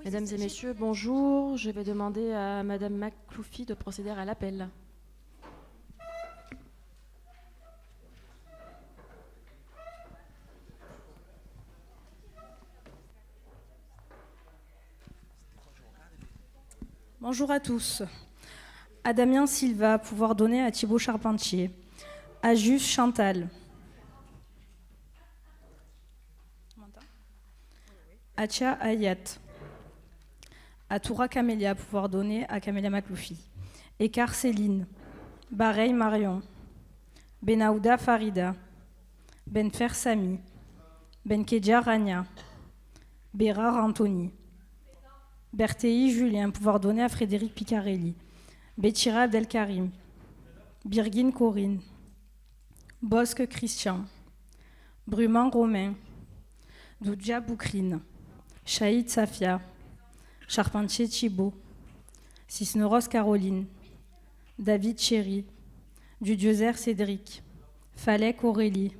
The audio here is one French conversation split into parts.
Mesdames et messieurs, bonjour. Je vais demander à Madame Makloufi de procéder à l'appel. Bonjour à tous. À Damien Silva, pouvoir donner à Thibaut Charpentier. À Juste Chantal. À Tia Hayat. À Toura Camélia, pouvoir donner à Camélia Makloufi. Écart Céline. Bareil Marion. Benaouda Farida. Benfer Sami. Benkedja Rania. Bérard Anthony. Berthéi Julien, pouvoir donner à Frédéric Picarelli. Bétira Abdelkarim. Birgine Corinne. Bosque Christian. Bruman Romain. Doudja Boukrine. Chaïd Safia. Charpentier Thibault. Cisneros Caroline. David Chéry. Dudiozer Cédric. Falek Aurélie.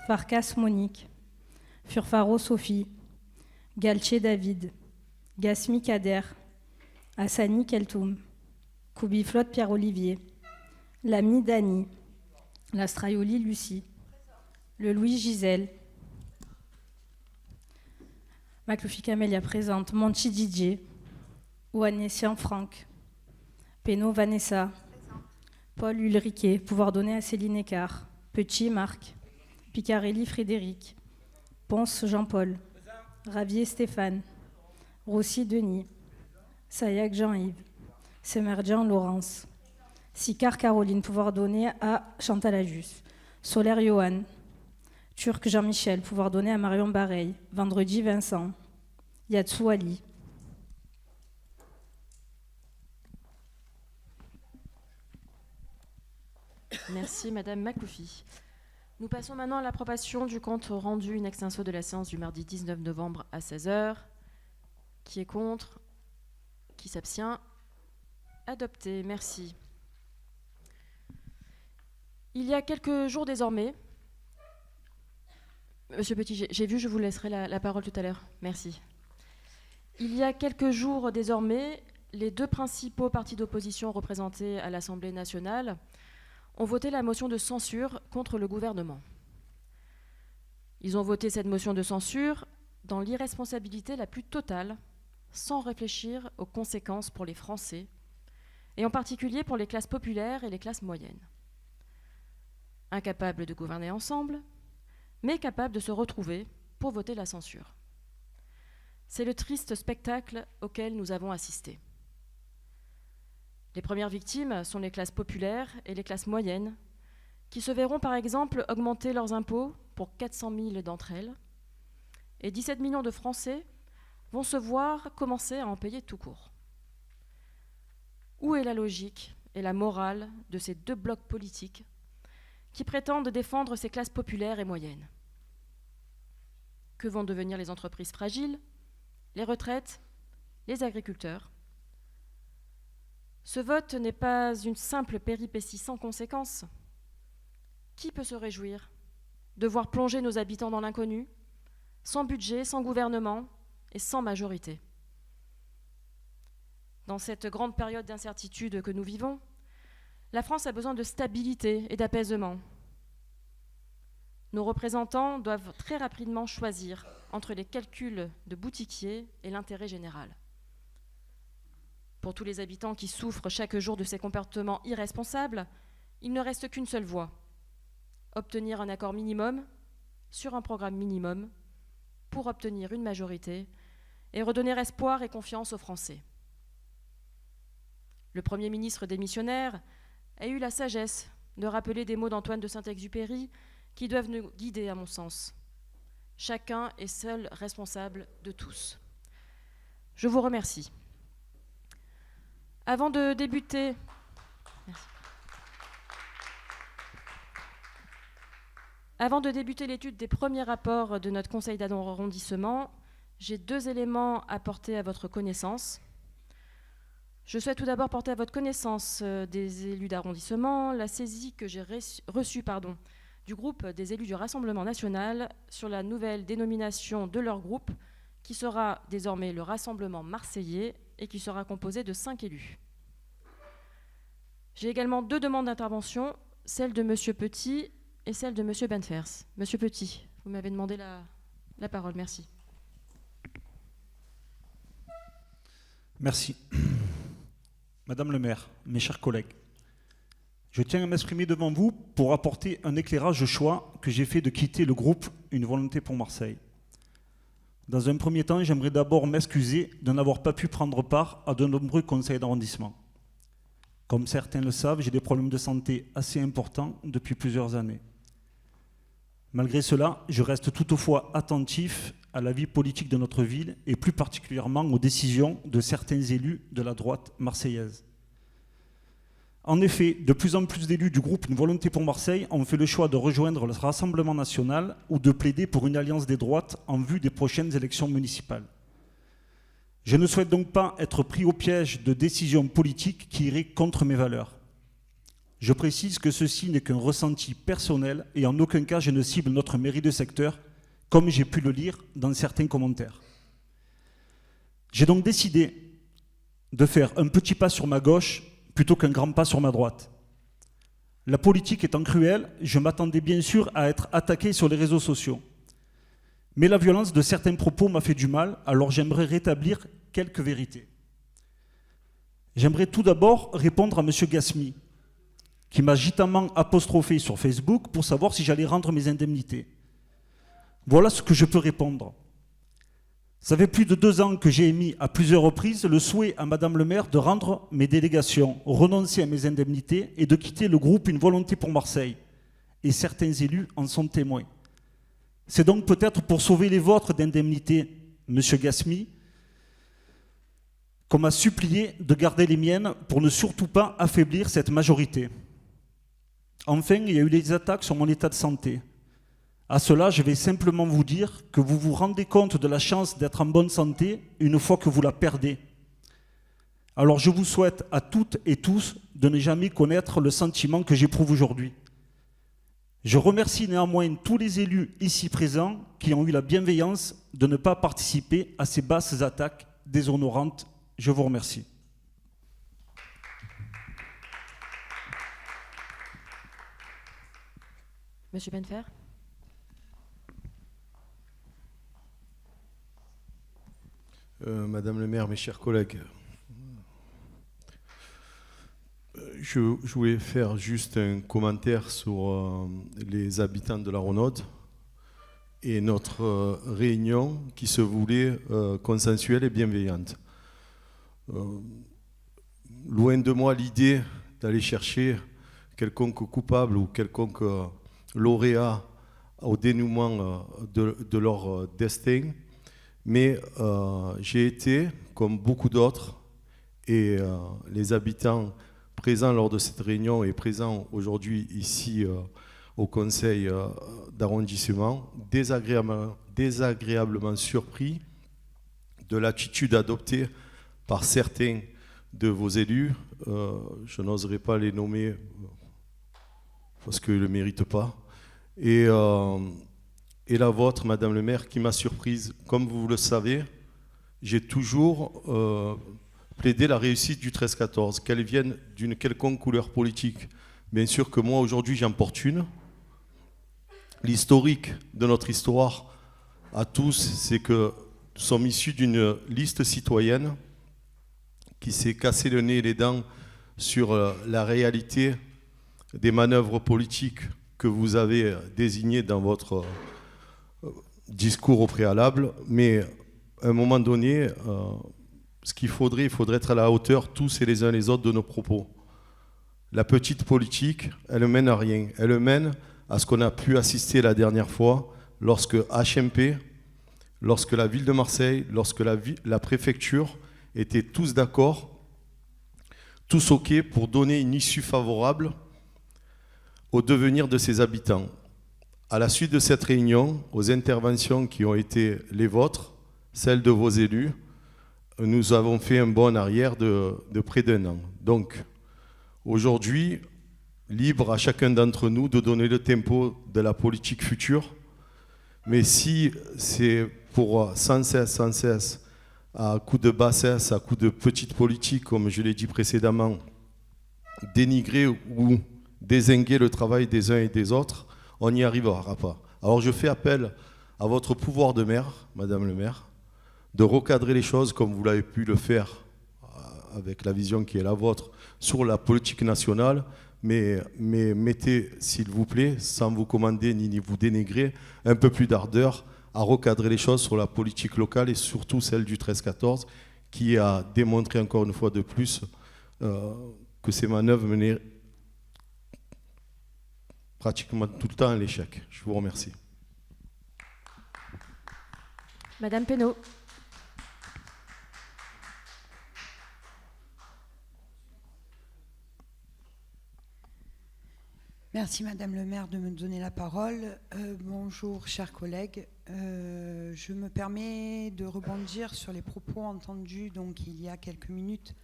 Farkas Monique. Furfaro Sophie. Galtier David. Gasmi Kader. Hassani Keltoum. Koubiflotte Pierre-Olivier. Lamy Dany. Lastraioli Lucie. Le Louis Gisèle. Makloufi Camélia présente. Monchi Didier. Ouanessian Franck. Pénaud Vanessa. Paul Ulriquet, pouvoir donner à Céline Écart. Petit Marc. Picarelli Frédéric. Ponce Jean-Paul. Ravier Stéphane. Rossi Denis. Sayac Jean-Yves. Semerjian Laurence. Sicard Caroline, pouvoir donner à Chantal Ajus. Solaire Johan. Turc Jean-Michel, pouvoir donner à Marion Bareil. Vendredi Vincent. Yatsou Ali. Merci Madame Makloufi. Nous passons maintenant à l'approbation du compte rendu in extenso de la séance du mardi 19 novembre à 16h. Qui est contre? Qui s'abstient? Adopté, merci. Il y a quelques jours désormais... Monsieur Petit, j'ai vu, je vous laisserai la parole tout à l'heure. Merci. Il y a quelques jours désormais, les deux principaux partis d'opposition représentés à l'Assemblée nationale ont voté la motion de censure contre le gouvernement. Ils ont voté cette motion de censure dans l'irresponsabilité la plus totale, sans réfléchir aux conséquences pour les Français, et en particulier pour les classes populaires et les classes moyennes. Incapables de gouverner ensemble, mais capables de se retrouver pour voter la censure. C'est le triste spectacle auquel nous avons assisté. Les premières victimes sont les classes populaires et les classes moyennes, qui se verront par exemple augmenter leurs impôts pour 400 000 d'entre elles, et 17 millions de Français vont se voir commencer à en payer tout court. Où est la logique et la morale de ces deux blocs politiques qui prétendent défendre ces classes populaires et moyennes? Que vont devenir les entreprises fragiles, les retraites, les agriculteurs? Ce vote n'est pas une simple péripétie sans conséquence. Qui peut se réjouir de voir plonger nos habitants dans l'inconnu, sans budget, sans gouvernement et sans majorité? Dans cette grande période d'incertitude que nous vivons, la France a besoin de stabilité et d'apaisement. Nos représentants doivent très rapidement choisir entre les calculs de boutiquier et l'intérêt général. Pour tous les habitants qui souffrent chaque jour de ces comportements irresponsables, il ne reste qu'une seule voie: obtenir un accord minimum sur un programme minimum pour obtenir une majorité et redonner espoir et confiance aux Français. Le Premier ministre démissionnaire a eu la sagesse de rappeler des mots d'Antoine de Saint-Exupéry qui doivent nous guider à mon sens. Chacun est seul responsable de tous. Je vous remercie. Avant de débuter... Merci. Avant de débuter l'étude des premiers rapports de notre conseil d'arrondissement, j'ai deux éléments à porter à votre connaissance. Je souhaite tout d'abord porter à votre connaissance des élus d'arrondissement la saisie que j'ai reçue du groupe des élus du Rassemblement national sur la nouvelle dénomination de leur groupe qui sera désormais le Rassemblement marseillais et qui sera composé de 5 élus. J'ai également 2 demandes d'intervention, celle de M. Petit et celle de M. Benfers. M. Petit, vous m'avez demandé la parole, merci. Merci. Madame le maire, mes chers collègues, je tiens à m'exprimer devant vous pour apporter un éclairage au choix que j'ai fait de quitter le groupe Une Volonté pour Marseille. Dans un premier temps, j'aimerais d'abord m'excuser de n'avoir pas pu prendre part à de nombreux conseils d'arrondissement. Comme certains le savent, j'ai des problèmes de santé assez importants depuis plusieurs années. Malgré cela, je reste toutefois attentif à la vie politique de notre ville et plus particulièrement aux décisions de certains élus de la droite marseillaise. En effet, de plus en plus d'élus du groupe Une Volonté pour Marseille ont fait le choix de rejoindre le Rassemblement national ou de plaider pour une alliance des droites en vue des prochaines élections municipales. Je ne souhaite donc pas être pris au piège de décisions politiques qui iraient contre mes valeurs. Je précise que ceci n'est qu'un ressenti personnel et en aucun cas je ne cible notre mairie de secteur, comme j'ai pu le lire dans certains commentaires. J'ai donc décidé de faire un petit pas sur ma gauche plutôt qu'un grand pas sur ma droite. La politique étant cruelle, je m'attendais bien sûr à être attaqué sur les réseaux sociaux. Mais la violence de certains propos m'a fait du mal, alors j'aimerais rétablir quelques vérités. J'aimerais tout d'abord répondre à M. Gasmi, qui m'a gitamment apostrophé sur Facebook pour savoir si j'allais rendre mes indemnités. Voilà ce que je peux répondre. Ça fait plus de 2 ans que j'ai émis à plusieurs reprises le souhait à Madame le maire de rendre mes délégations, renoncer à mes indemnités et de quitter le groupe Une Volonté pour Marseille. Et certains élus en sont témoins. C'est donc peut-être pour sauver les vôtres d'indemnités, M. Gasmi, qu'on m'a supplié de garder les miennes pour ne surtout pas affaiblir cette majorité. Enfin, il y a eu les attaques sur mon état de santé. À cela, je vais simplement vous dire que vous vous rendez compte de la chance d'être en bonne santé une fois que vous la perdez. Alors je vous souhaite à toutes et tous de ne jamais connaître le sentiment que j'éprouve aujourd'hui. Je remercie néanmoins tous les élus ici présents qui ont eu la bienveillance de ne pas participer à ces basses attaques déshonorantes. Je vous remercie. Monsieur Benfer. Madame le maire, mes chers collègues, je voulais faire juste un commentaire sur les habitants de la Renaude et notre réunion qui se voulait consensuelle et bienveillante. Loin de moi l'idée d'aller chercher quelconque coupable ou quelconque lauréat au dénouement de leur destin. Mais j'ai été, comme beaucoup d'autres, et les habitants présents lors de cette réunion et présents aujourd'hui ici au conseil d'arrondissement, désagréablement surpris de l'attitude adoptée par certains de vos élus. Je n'oserais pas les nommer parce qu'ils ne le méritent pas. Et la vôtre, Madame le maire, qui m'a surprise. Comme vous le savez, j'ai toujours plaidé la réussite du 13-14, qu'elle vienne d'une quelconque couleur politique. Bien sûr que moi, aujourd'hui, j'en porte une. L'historique de notre histoire à tous, c'est que nous sommes issus d'une liste citoyenne qui s'est cassé le nez et les dents sur la réalité des manœuvres politiques que vous avez désignées dans votre discours au préalable, mais à un moment donné, il faudrait être à la hauteur tous et les uns les autres de nos propos. La petite politique, elle mène à rien. Elle mène à ce qu'on a pu assister la dernière fois lorsque HMP, lorsque la ville de Marseille, lorsque la préfecture étaient tous d'accord, tous OK pour donner une issue favorable au devenir de ses habitants. À la suite de cette réunion, aux interventions qui ont été les vôtres, celles de vos élus, nous avons fait un bond en arrière de près d'1 an. Donc, aujourd'hui, libre à chacun d'entre nous de donner le tempo de la politique future. Mais si c'est pour sans cesse, à coup de bassesse, à coup de petite politique, comme je l'ai dit précédemment, dénigrer ou dézinguer le travail des uns et des autres, on n'y arrivera pas. Alors je fais appel à votre pouvoir de maire, Madame le maire, de recadrer les choses comme vous l'avez pu le faire avec la vision qui est la vôtre sur la politique nationale, mais mettez, s'il vous plaît, sans vous commander ni vous dénigrer, un peu plus d'ardeur à recadrer les choses sur la politique locale et surtout celle du 13-14, qui a démontré encore une fois de plus que ces manœuvres menaient pratiquement tout le temps à l'échec. Je vous remercie. Madame Pénaud. Merci Madame le maire de me donner la parole. Bonjour chers collègues. Je me permets de rebondir sur les propos entendus donc, il y a quelques minutes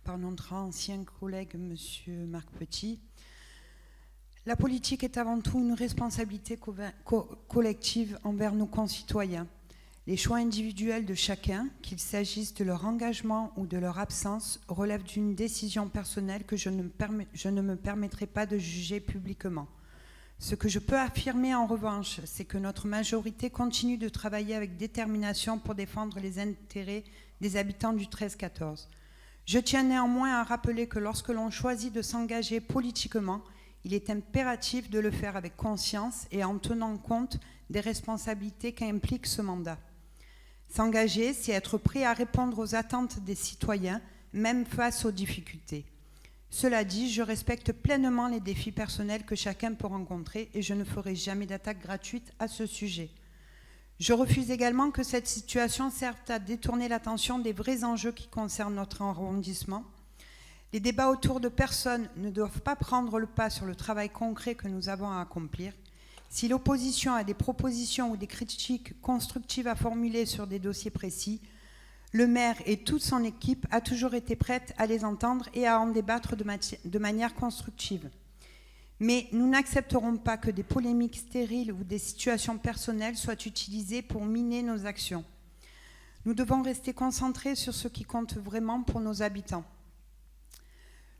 par notre ancien collègue Monsieur Marc Petit. La politique est avant tout une responsabilité collective envers nos concitoyens. Les choix individuels de chacun, qu'il s'agisse de leur engagement ou de leur absence, relèvent d'une décision personnelle que je ne me permettrai pas de juger publiquement. Ce que je peux affirmer en revanche, c'est que notre majorité continue de travailler avec détermination pour défendre les intérêts des habitants du 13-14. Je tiens néanmoins à rappeler que lorsque l'on choisit de s'engager politiquement, il est impératif de le faire avec conscience et en tenant compte des responsabilités qu'implique ce mandat. S'engager, c'est être prêt à répondre aux attentes des citoyens, même face aux difficultés. Cela dit, je respecte pleinement les défis personnels que chacun peut rencontrer et je ne ferai jamais d'attaque gratuite à ce sujet. Je refuse également que cette situation serve à détourner l'attention des vrais enjeux qui concernent notre arrondissement. Les débats autour de personnes ne doivent pas prendre le pas sur le travail concret que nous avons à accomplir. Si l'opposition a des propositions ou des critiques constructives à formuler sur des dossiers précis, le maire et toute son équipe a toujours été prête à les entendre et à en débattre de manière constructive. Mais nous n'accepterons pas que des polémiques stériles ou des situations personnelles soient utilisées pour miner nos actions. Nous devons rester concentrés sur ce qui compte vraiment pour nos habitants.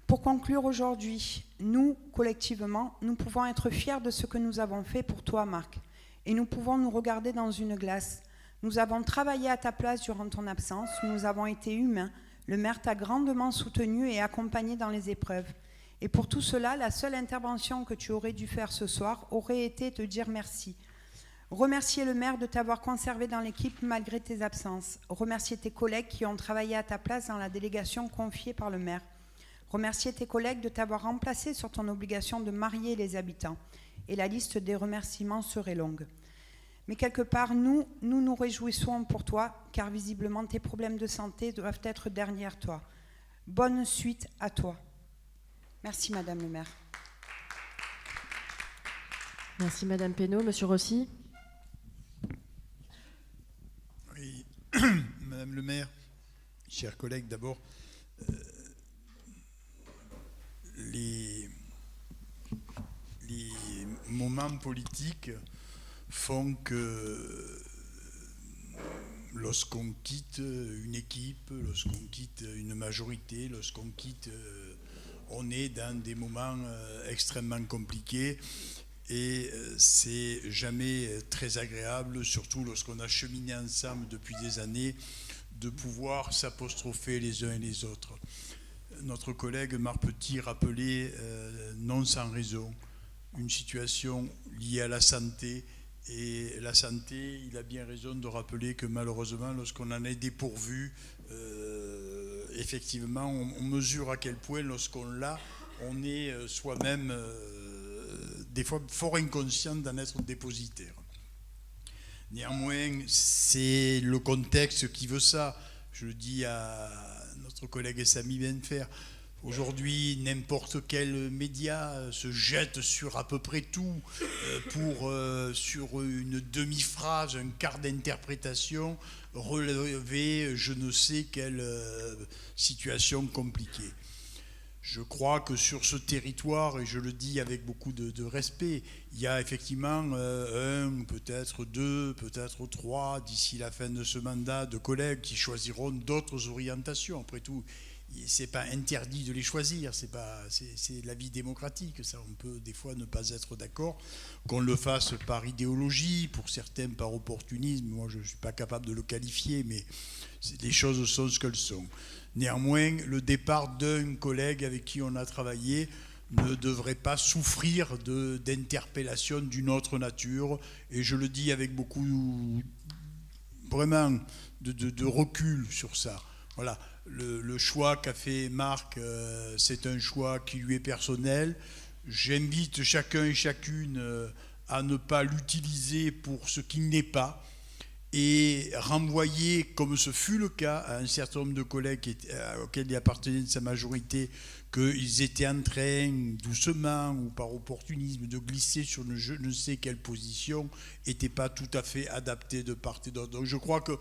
Pour conclure aujourd'hui, nous, collectivement, nous pouvons être fiers de ce que nous avons fait pour toi, Marc. Et nous pouvons nous regarder dans une glace. Nous avons travaillé à ta place durant ton absence, nous avons été humains. Le maire t'a grandement soutenu et accompagné dans les épreuves. Et pour tout cela, la seule intervention que tu aurais dû faire ce soir aurait été te dire merci. Remercier le maire de t'avoir conservé dans l'équipe malgré tes absences. Remercier tes collègues qui ont travaillé à ta place dans la délégation confiée par le maire. Remercier tes collègues de t'avoir remplacé sur ton obligation de marier les habitants. Et la liste des remerciements serait longue. Mais quelque part, nous nous réjouissons pour toi, car visiblement tes problèmes de santé doivent être derrière toi. Bonne suite à toi. Merci Madame le maire. Merci Madame Pénaud. Monsieur Rossi. Oui, Madame le maire, chers collègues, d'abord, les moments politiques font que lorsqu'on quitte une équipe, lorsqu'on quitte une majorité, lorsqu'on quitte, on est dans des moments extrêmement compliqués et c'est jamais très agréable, surtout lorsqu'on a cheminé ensemble depuis des années, de pouvoir s'apostropher les uns et les autres. Notre collègue Marc Petit rappelait, non sans raison, une situation liée à la santé. Et la santé, il a bien raison de rappeler que malheureusement, lorsqu'on en est dépourvu, effectivement, on mesure à quel point, lorsqu'on l'a, on est soi-même, des fois, fort inconscient d'en être dépositaire. Néanmoins, c'est le contexte qui veut ça. Je le dis à notre collègue Samy Benfer. Aujourd'hui, n'importe quel média se jette sur à peu près tout sur une demi-phrase, un quart d'interprétation, relever je ne sais quelle situation compliquée. Je crois que sur ce territoire, et je le dis avec beaucoup de respect, il y a effectivement un, peut-être deux, peut-être trois, d'ici la fin de ce mandat, de collègues qui choisiront d'autres orientations. Après tout, c'est pas interdit de les choisir, c'est la vie démocratique. Ça, on peut des fois ne pas être d'accord, qu'on le fasse par idéologie, pour certains par opportunisme. Moi, je ne suis pas capable de le qualifier, mais les choses sont ce qu'elles sont. Néanmoins, le départ d'un collègue avec qui on a travaillé ne devrait pas souffrir d'interpellations d'une autre nature. Et je le dis avec beaucoup vraiment de recul sur ça. Voilà, le choix qu'a fait Marc, c'est un choix qui lui est personnel. J'invite chacun et chacune à ne pas l'utiliser pour ce qu'il n'est pas, et renvoyer, comme ce fut le cas, à un certain nombre de collègues auxquels il appartenait de sa majorité, qu'ils étaient en train, doucement ou par opportunisme, de glisser sur je ne sais quelle position, n'était pas tout à fait adapté de part et d'autre. Donc je crois que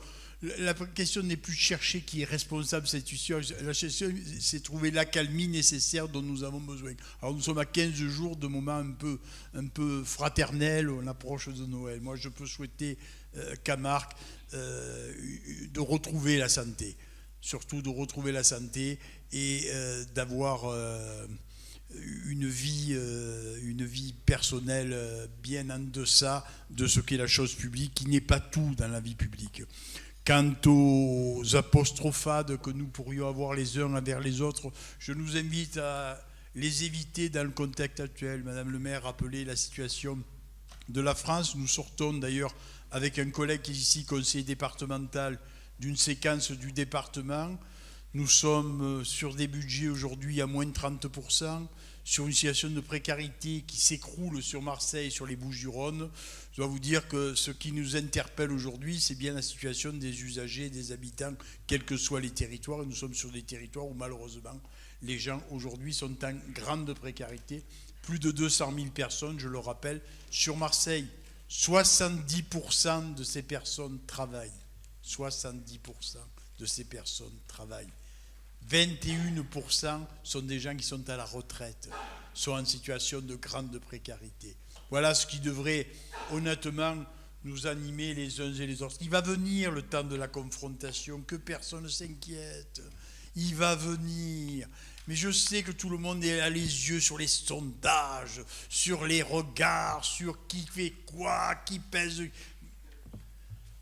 la question n'est plus de chercher qui est responsable de cette situation, la question c'est trouver l'accalmie nécessaire dont nous avons besoin. Alors nous sommes à 15 jours de moments un peu fraternels, on approche de Noël. Moi je peux souhaiter qu'à Marc de retrouver la santé, surtout de retrouver la santé et d'avoir une vie personnelle bien en deçà de ce qu'est la chose publique, qui n'est pas tout dans la vie publique. Quant aux apostrophades que nous pourrions avoir les uns envers les autres, je nous invite à les éviter dans le contexte actuel. Madame le maire rappelait la situation de la France. Nous sortons d'ailleurs avec un collègue qui est ici, conseiller départemental, d'une séquence du département. Nous sommes sur des budgets aujourd'hui à moins de 30%, sur une situation de précarité qui s'écroule sur Marseille, sur les Bouches-du-Rhône. Je dois vous dire que ce qui nous interpelle aujourd'hui, c'est bien la situation des usagers, des habitants, quels que soient les territoires. Et nous sommes sur des territoires où malheureusement, les gens aujourd'hui sont en grande précarité. Plus de 200 000 personnes, je le rappelle, sur Marseille. 70% de ces personnes travaillent. 70% de ces personnes travaillent. 21% sont des gens qui sont à la retraite, sont en situation de grande précarité. Voilà ce qui devrait honnêtement nous animer les uns et les autres. Il va venir le temps de la confrontation, que personne ne s'inquiète. Il va venir. Mais je sais que tout le monde a les yeux sur les sondages, sur les regards, sur qui fait quoi, qui pèse.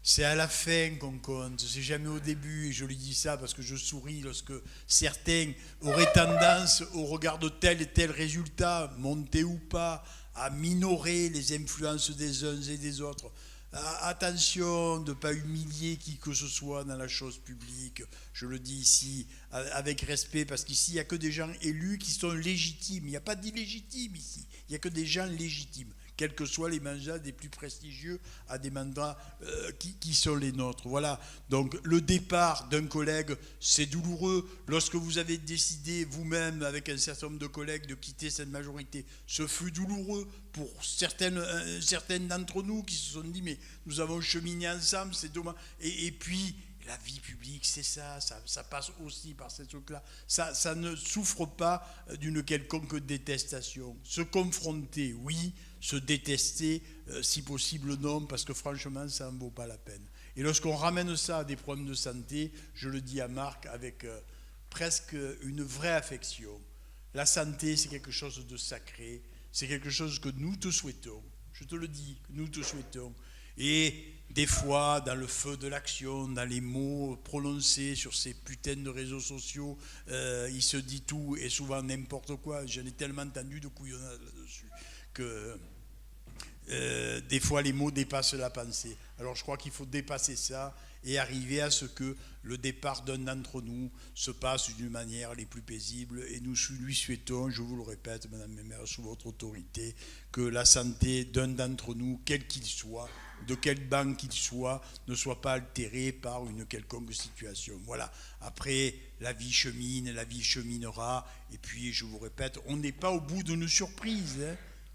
C'est à la fin qu'on compte, c'est jamais au début. Et je lui dis ça parce que je souris lorsque certains auraient tendance, au regard de tel et tel résultat, monté ou pas, à minorer les influences des uns et des autres. Attention de ne pas humilier qui que ce soit dans la chose publique. Je le dis ici avec respect, parce qu'ici il n'y a que des gens élus qui sont légitimes. Il n'y a pas d'illégitimes ici, il n'y a que des gens légitimes, quels que soient les mandats des plus prestigieux à des mandats qui sont les nôtres. Voilà, donc le départ d'un collègue, c'est douloureux. Lorsque vous avez décidé vous-même, avec un certain nombre de collègues, de quitter cette majorité, ce fut douloureux pour certaines d'entre nous qui se sont dit, mais nous avons cheminé ensemble, c'est dommage. Et puis, la vie publique, c'est ça passe aussi par ces trucs-là. Ça ne souffre pas d'une quelconque détestation. Se confronter, oui. Se détester, si possible non, parce que franchement, ça n'en vaut pas la peine. Et lorsqu'on ramène ça à des problèmes de santé, je le dis à Marc avec presque une vraie affection. La santé, c'est quelque chose de sacré, c'est quelque chose que nous te souhaitons. Je te le dis, nous te souhaitons. Et des fois, dans le feu de l'action, dans les mots prononcés sur ces putains de réseaux sociaux, il se dit tout et souvent n'importe quoi. J'en ai tellement entendu de couillonnades là-dessus que des fois les mots dépassent la pensée. Alors je crois qu'il faut dépasser ça et arriver à ce que le départ d'un d'entre nous se passe d'une manière les plus paisibles. Et nous lui souhaitons, je vous le répète, Madame la maire, sous votre autorité, que la santé d'un d'entre nous, quel qu'il soit, de quelle banque qu'il soit, ne soit pas altérée par une quelconque situation. Voilà. Après, la vie chemine, la vie cheminera. Et puis, je vous répète, on n'est pas au bout de nos surprises.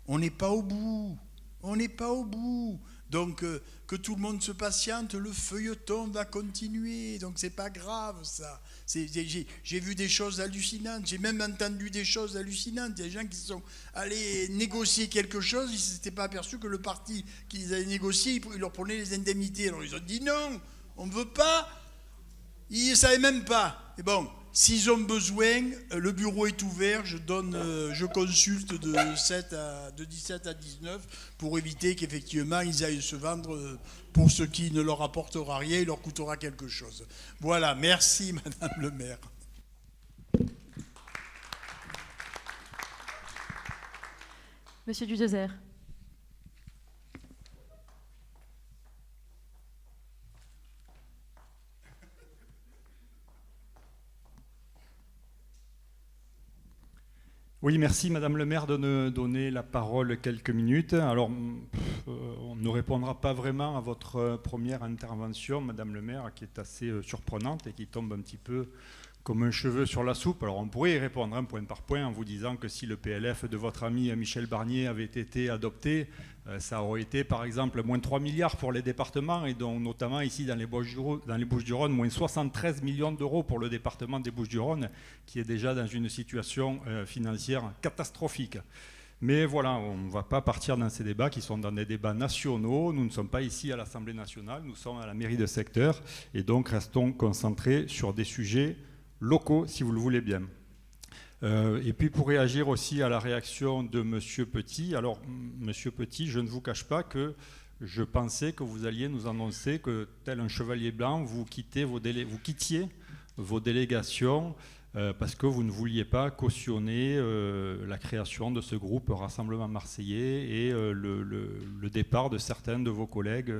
On n'est pas au bout. On n'est pas au bout. Donc, que tout le monde se patiente, le feuilleton va continuer. Donc, c'est pas grave, ça. J'ai vu des choses hallucinantes. J'ai même entendu des choses hallucinantes. Il y a des gens qui sont allés négocier quelque chose. Ils ne s'étaient pas aperçus que le parti qu'ils avaient négocié, il leur prenait les indemnités. Alors, ils ont dit non, on ne veut pas. Ils ne savaient même pas. Et bon, s'ils ont besoin, le bureau est ouvert. Je consulte de 17 à 19 pour éviter qu'effectivement ils aillent se vendre pour ce qui ne leur apportera rien, il leur coûtera quelque chose. Voilà, merci Madame le maire. Monsieur Dudezer. Oui, merci Madame le maire de nous donner la parole quelques minutes. Alors, on ne répondra pas vraiment à votre première intervention, Madame le maire, qui est assez surprenante et qui tombe un petit peu comme un cheveu sur la soupe. Alors, on pourrait y répondre point par point en vous disant que si le PLF de votre ami Michel Barnier avait été adopté, ça aurait été par exemple moins 3 milliards pour les départements et donc notamment ici dans les Bouches-du-Rhône, moins 73 millions d'euros pour le département des Bouches-du-Rhône qui est déjà dans une situation financière catastrophique. Mais voilà, on ne va pas partir dans ces débats qui sont dans des débats nationaux. Nous ne sommes pas ici à l'Assemblée nationale, nous sommes à la mairie de secteur et donc restons concentrés sur des sujets locaux si vous le voulez bien. Et puis pour réagir aussi à la réaction de Monsieur Petit, alors Monsieur Petit, je ne vous cache pas que je pensais que vous alliez nous annoncer que tel un chevalier blanc, vous quittiez vos délégations parce que vous ne vouliez pas cautionner la création de ce groupe Rassemblement Marseillais et le départ de certains de vos collègues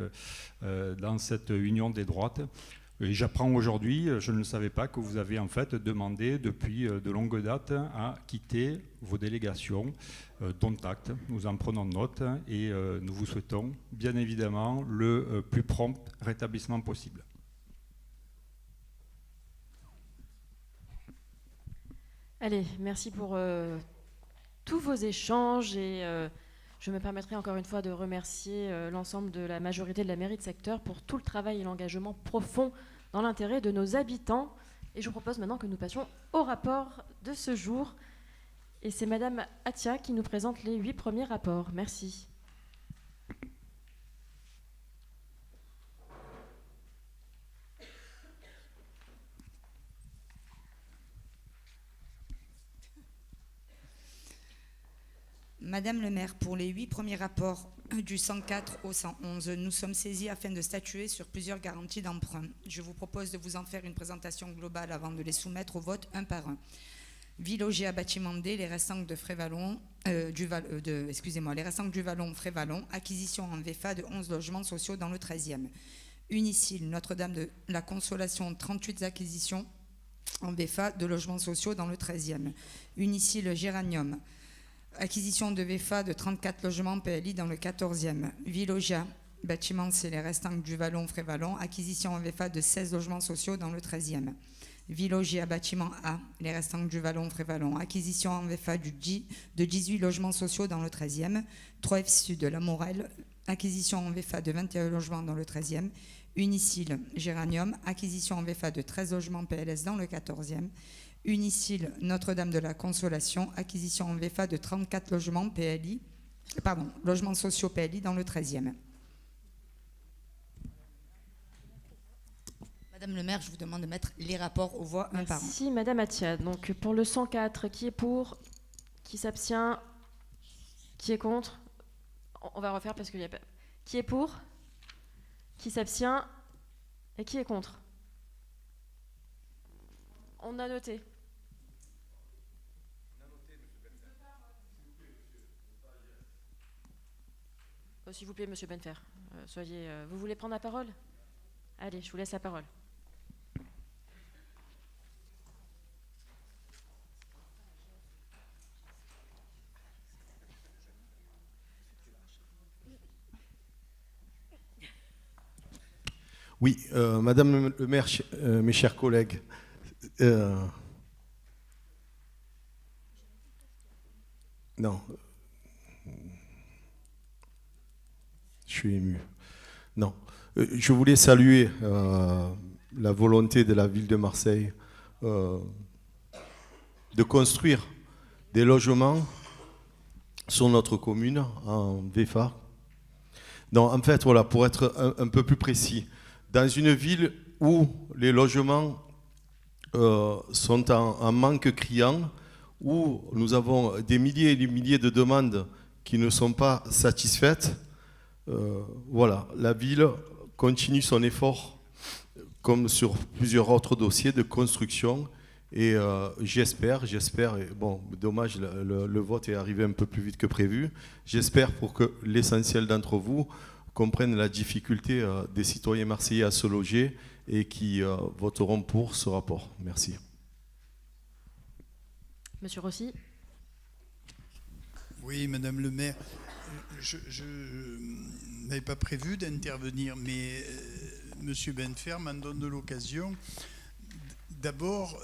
dans cette union des droites. Et j'apprends aujourd'hui, je ne le savais pas, que vous avez en fait demandé depuis de longue date à quitter vos délégations, dont acte. Nous en prenons note et nous vous souhaitons bien évidemment le plus prompt rétablissement possible. Allez, merci pour tous vos échanges et je me permettrai encore une fois de remercier l'ensemble de la majorité de la mairie de secteur pour tout le travail et l'engagement profond dans l'intérêt de nos habitants. Et je vous propose maintenant que nous passions au rapport de ce jour. Et c'est Madame Atia qui nous présente les 8 premiers rapports. Merci. Madame le maire, pour les 8 premiers rapports du 104 au 111, nous sommes saisis afin de statuer sur plusieurs garanties d'emprunt. Je vous propose de vous en faire une présentation globale avant de les soumettre au vote un par un. Villoger à Bâtiment D, les restants de Frévalon, les restants du Vallon Frévalon, acquisition en VFA de 11 logements sociaux dans le 13e. Unicile, Notre-Dame de la Consolation, 38 acquisitions en VFA de logements sociaux dans le 13e. Unicile Géranium, acquisition de VFA de 34 logements PLI dans le 14e. Villogia, bâtiment C, les restants du Vallon Frévalon, acquisition en VFA de 16 logements sociaux dans le 13e. Villogia, bâtiment A, les restants du Vallon Frévalon, acquisition en VFA de 18 logements sociaux dans le 13e. 3F Sud, La Morelle, acquisition en VFA de 21 logements dans le 13e. Unicile Géranium, acquisition en VFA de 13 logements PLS dans le 14e. Unicile Notre-Dame de la Consolation, acquisition en VFA de 34 logements logements sociaux PLI dans le 13e. Madame le maire, je vous demande de mettre les rapports aux voix un par un. Merci Madame Atia. Donc pour le 104, qui est pour? Qui s'abstient? Qui est contre? On va refaire parce qu'il y a pas... Qui est pour? Qui s'abstient? Et qui est contre? On a noté. S'il vous plaît, Monsieur Benfer, vous voulez prendre la parole? Allez, je vous laisse la parole. Oui, Madame le maire, mes chers collègues, non, je suis ému. Non. Je voulais saluer la volonté de la ville de Marseille de construire des logements sur notre commune en VFA. Non, en fait, voilà, pour être un peu plus précis, dans une ville où les logements sont en manque criant, où nous avons des milliers et des milliers de demandes qui ne sont pas satisfaites, voilà, la ville continue son effort, comme sur plusieurs autres dossiers de construction. Et j'espère, bon, dommage, le vote est arrivé un peu plus vite que prévu, j'espère pour que l'essentiel d'entre vous comprennent la difficulté des citoyens marseillais à se loger et qui voteront pour ce rapport. Merci. Monsieur Rossi. Oui, Madame le maire, je n'avais pas prévu d'intervenir, mais Monsieur Benfer m'en donne l'occasion. D'abord,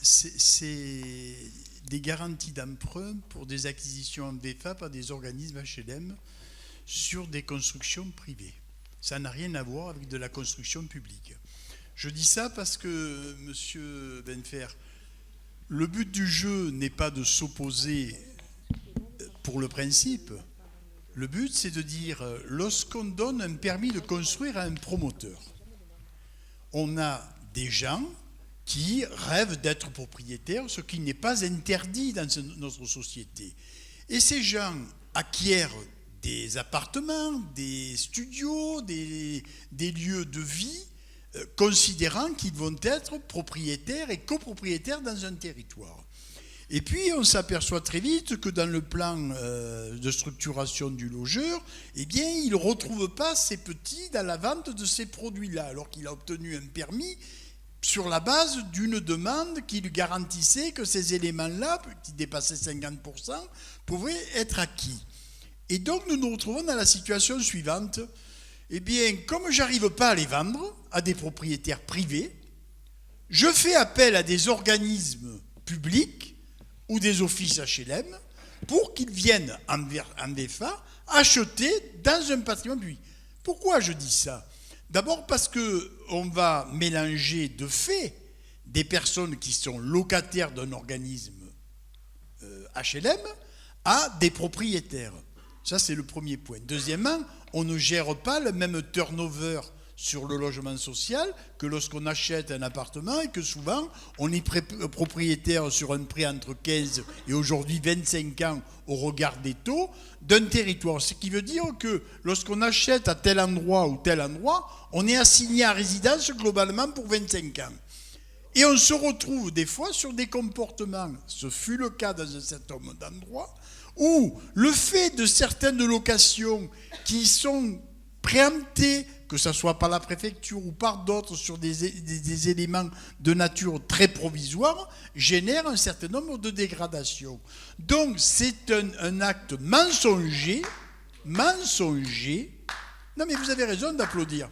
c'est des garanties d'emprunt pour des acquisitions en VFA par des organismes HLM sur des constructions privées. Ça n'a rien à voir avec de la construction publique. Je dis ça parce que, Monsieur Benfer, le but du jeu n'est pas de s'opposer pour le principe. Le but, c'est de dire, lorsqu'on donne un permis de construire à un promoteur, on a des gens qui rêvent d'être propriétaires, ce qui n'est pas interdit dans notre société. Et ces gens acquièrent des appartements, des studios, des lieux de vie, considérant qu'ils vont être propriétaires et copropriétaires dans un territoire. Et puis on s'aperçoit très vite que dans le plan de structuration du logeur, eh bien, il ne retrouve pas ses petits dans la vente de ces produits-là, alors qu'il a obtenu un permis sur la base d'une demande qui lui garantissait que ces éléments-là, qui dépassaient 50%, pouvaient être acquis. Et donc nous nous retrouvons dans la situation suivante. Eh bien, comme je n'arrive pas à les vendre à des propriétaires privés, je fais appel à des organismes publics ou des offices HLM pour qu'ils viennent en VFA acheter dans un patrimoine public. Pourquoi je dis ça ? D'abord parce qu'on va mélanger de fait des personnes qui sont locataires d'un organisme HLM à des propriétaires. Ça, c'est le premier point. Deuxièmement, on ne gère pas le même turnover sur le logement social que lorsqu'on achète un appartement et que souvent, on est propriétaire sur un prêt entre 15 et aujourd'hui 25 ans au regard des taux d'un territoire. Ce qui veut dire que lorsqu'on achète à tel endroit ou tel endroit, on est assigné à résidence globalement pour 25 ans. Et on se retrouve des fois sur des comportements, ce fut le cas dans un certain nombre d'endroits, où le fait de certaines locations qui sont préemptées, que ce soit par la préfecture ou par d'autres sur des éléments de nature très provisoire, génère un certain nombre de dégradations. Donc c'est un acte mensonger. Non mais vous avez raison d'applaudir.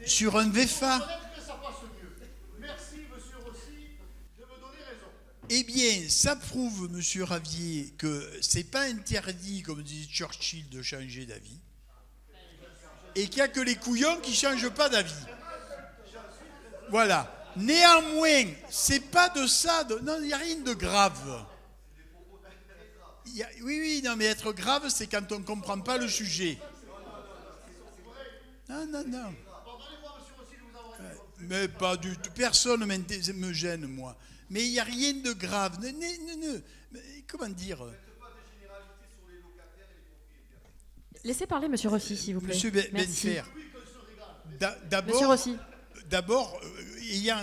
Sur un VFA. Eh bien, ça prouve, Monsieur Ravier, que c'est pas interdit, comme disait Churchill, de changer d'avis, et qu'il n'y a que les couillons qui ne changent pas d'avis. Voilà. Néanmoins, c'est pas de ça. Non, il n'y a rien de grave. Oui, non, mais être grave, c'est quand on ne comprend pas le sujet. Non. Mais pas du tout. Personne ne me gêne, moi. Mais il n'y a rien de grave. Comment dire ? Laissez parler Monsieur Rossi, s'il vous plaît. Monsieur Benfer. Monsieur Rossi. D'abord, ayant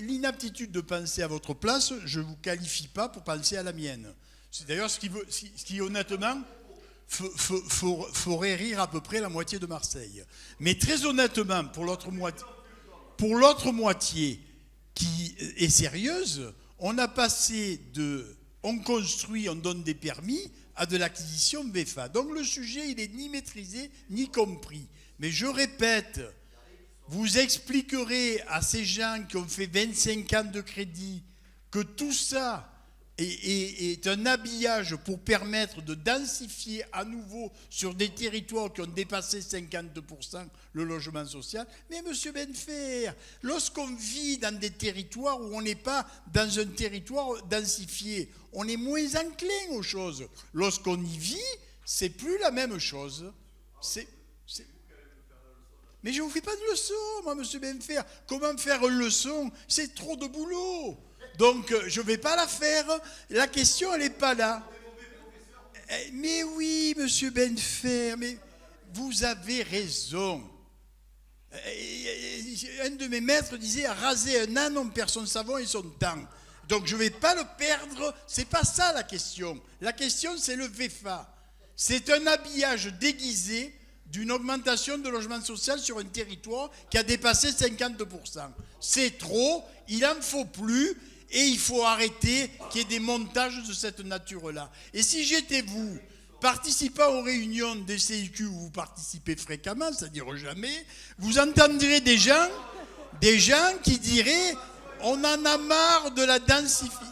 l'inaptitude de penser à votre place, je ne vous qualifie pas pour penser à la mienne. C'est d'ailleurs ce qui honnêtement, ferait rire à peu près la moitié de Marseille. Mais très honnêtement, pour l'autre moitié qui est sérieuse, on a passé on construit, on donne des permis à de l'acquisition VFA. Donc le sujet, il n'est ni maîtrisé ni compris. Mais je répète, vous expliquerez à ces gens qui ont fait 25 ans de crédit que tout ça est un habillage pour permettre de densifier à nouveau sur des territoires qui ont dépassé 50% le logement social. Mais monsieur Benfer, lorsqu'on vit dans des territoires où on n'est pas dans un territoire densifié, on est moins enclin aux choses. Lorsqu'on y vit, c'est plus la même chose. Mais je ne vous fais pas de leçon, moi, monsieur Benfer. Comment faire une leçon? C'est trop de boulot. Donc, je ne vais pas la faire. La question, elle n'est pas là. Mais oui, monsieur Benfer, mais vous avez raison. Un de mes maîtres disait, raser un âne, on perd son savon et son temps. Donc, je ne vais pas le perdre. Ce n'est pas ça la question. La question, c'est le VEFA. C'est un habillage déguisé d'une augmentation de logement social sur un territoire qui a dépassé 50%. C'est trop, il n'en faut plus, et il faut arrêter qu'il y ait des montages de cette nature-là. Et si j'étais vous, participant aux réunions des CIQ où vous participez fréquemment, c'est-à-dire jamais, vous entendrez des gens qui diraient « on en a marre de la densification ».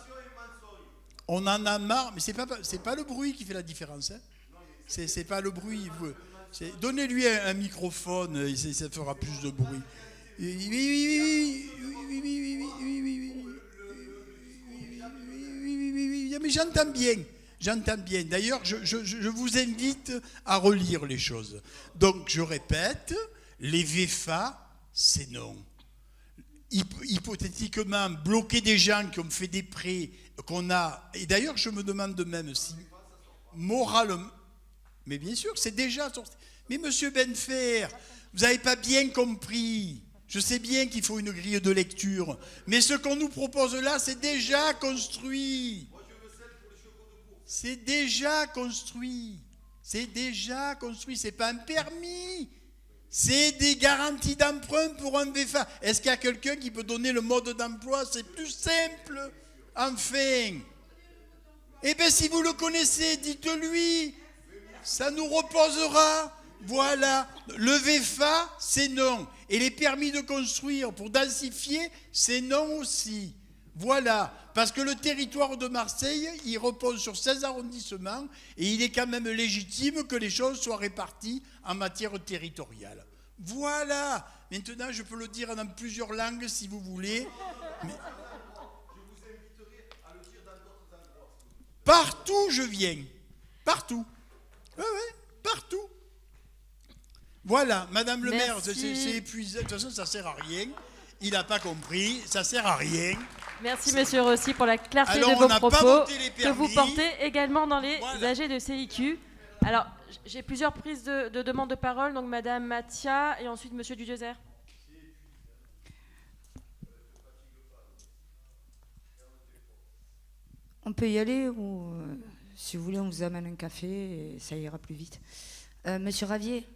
On en a marre, mais c'est pas le bruit qui fait la différence. Hein. C'est pas le bruit. Donnez-lui un microphone, ça fera plus de bruit. Oui, mais j'entends bien. D'ailleurs, je vous invite à relire les choses. Donc, je répète, les VEFA, c'est non. Hypothétiquement, bloquer des gens qui ont fait des prêts qu'on a... Et d'ailleurs, je me demande même si, moralement... Mais bien sûr, c'est déjà sorti. Mais monsieur Benfer, vous n'avez pas bien compris. Je sais bien qu'il faut une grille de lecture. Mais ce qu'on nous propose là, c'est déjà construit. C'est déjà construit. C'est pas un permis. C'est des garanties d'emprunt pour un VEFA. Est-ce qu'il y a quelqu'un qui peut donner le mode d'emploi? C'est plus simple. Enfin. Eh bien, si vous le connaissez, dites-lui. Ça nous reposera. Voilà. Le VEFA, c'est non. Et les permis de construire pour densifier, c'est non aussi. Voilà. Parce que le territoire de Marseille, il repose sur 16 arrondissements et il est quand même légitime que les choses soient réparties en matière territoriale. Voilà. Maintenant, je peux le dire dans plusieurs langues si vous voulez. Mais... Je vous inviterai à le dire dans d'autres endroits. Partout, je viens. Partout. Oui, partout. Voilà, madame le maire, c'est épuisé. De toute façon, ça ne sert à rien. Il n'a pas compris, ça ne sert à rien. Merci, monsieur Rossi, pour la clarté Alors, de vos propos que vous portez également dans les AG de CIQ. Alors, j'ai plusieurs prises de demande de parole, donc madame Mathia et ensuite monsieur Dudiezer. On peut y aller ou, si vous voulez, on vous amène un café et ça ira plus vite. Monsieur Ravier,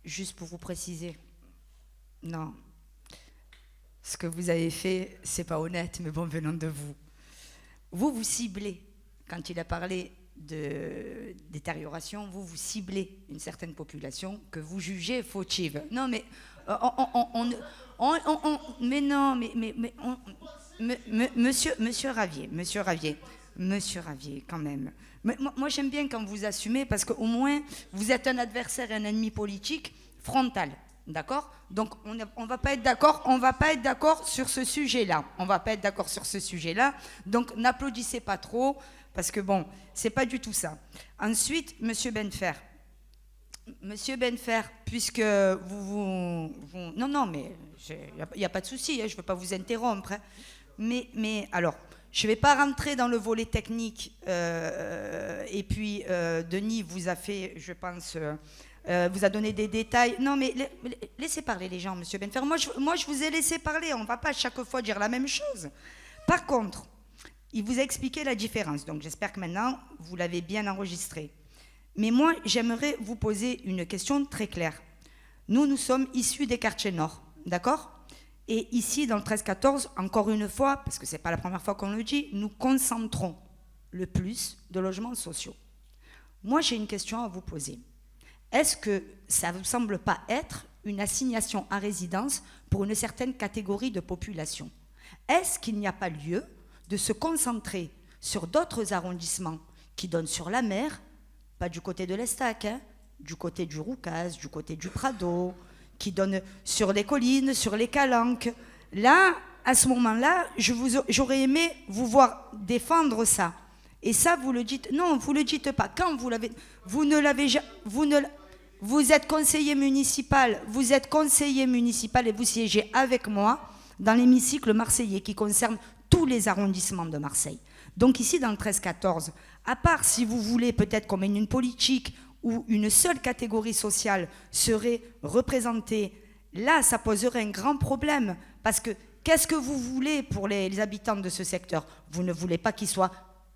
juste pour vous préciser, non, ce que vous avez fait, c'est pas honnête, mais bon, venant de vous. Vous ciblez, quand il a parlé de détérioration, vous ciblez une certaine population que vous jugez fautive. Non, mais Monsieur Ravier, quand même. Moi, j'aime bien quand vous assumez, parce qu'au moins, vous êtes un adversaire et un ennemi politique frontal, d'accord? Donc, on va pas être d'accord sur ce sujet-là. Donc, n'applaudissez pas trop, parce que bon, c'est pas du tout ça. Ensuite, Monsieur Benfer, puisque vous... Non, mais il n'y a pas de souci, hein, je ne veux pas vous interrompre. Hein. Mais alors, je ne vais pas rentrer dans le volet technique. Et puis, Denis vous a fait, je pense, vous a donné des détails. Non, mais laissez parler les gens, monsieur Benfer. Moi, je vous ai laissé parler. On ne va pas chaque fois dire la même chose. Par contre, il vous a expliqué la différence. Donc, j'espère que maintenant, vous l'avez bien enregistré. Mais moi, j'aimerais vous poser une question très claire. Nous sommes issus des quartiers nord, d'accord ? Et ici, dans le 13-14, encore une fois, parce que ce n'est pas la première fois qu'on le dit, nous concentrons le plus de logements sociaux. Moi, j'ai une question à vous poser. est-ce que ça ne semble pas être une assignation à résidence pour une certaine catégorie de population? Est-ce qu'il n'y a pas lieu de se concentrer sur d'autres arrondissements qui donnent sur la mer, pas du côté de l'Estac, hein, du côté du Roucas, du côté du Prado, qui donnent sur les collines, sur les Calanques. Là, à ce moment-là, j'aurais aimé vous voir défendre ça. Et ça, vous le dites. Non, vous ne le dites pas. Quand vous l'avez. Vous ne l'avez jamais. Vous êtes conseiller municipal. Vous êtes conseiller municipal et vous siégez avec moi dans l'hémicycle marseillais qui concerne tous les arrondissements de Marseille. Donc ici, dans le 13-14, à part si vous voulez peut-être qu'on mène une politique où une seule catégorie sociale serait représentée, là, ça poserait un grand problème. Parce que qu'est-ce que vous voulez pour les habitants de ce secteur? Vous ne voulez pas qu'ils soient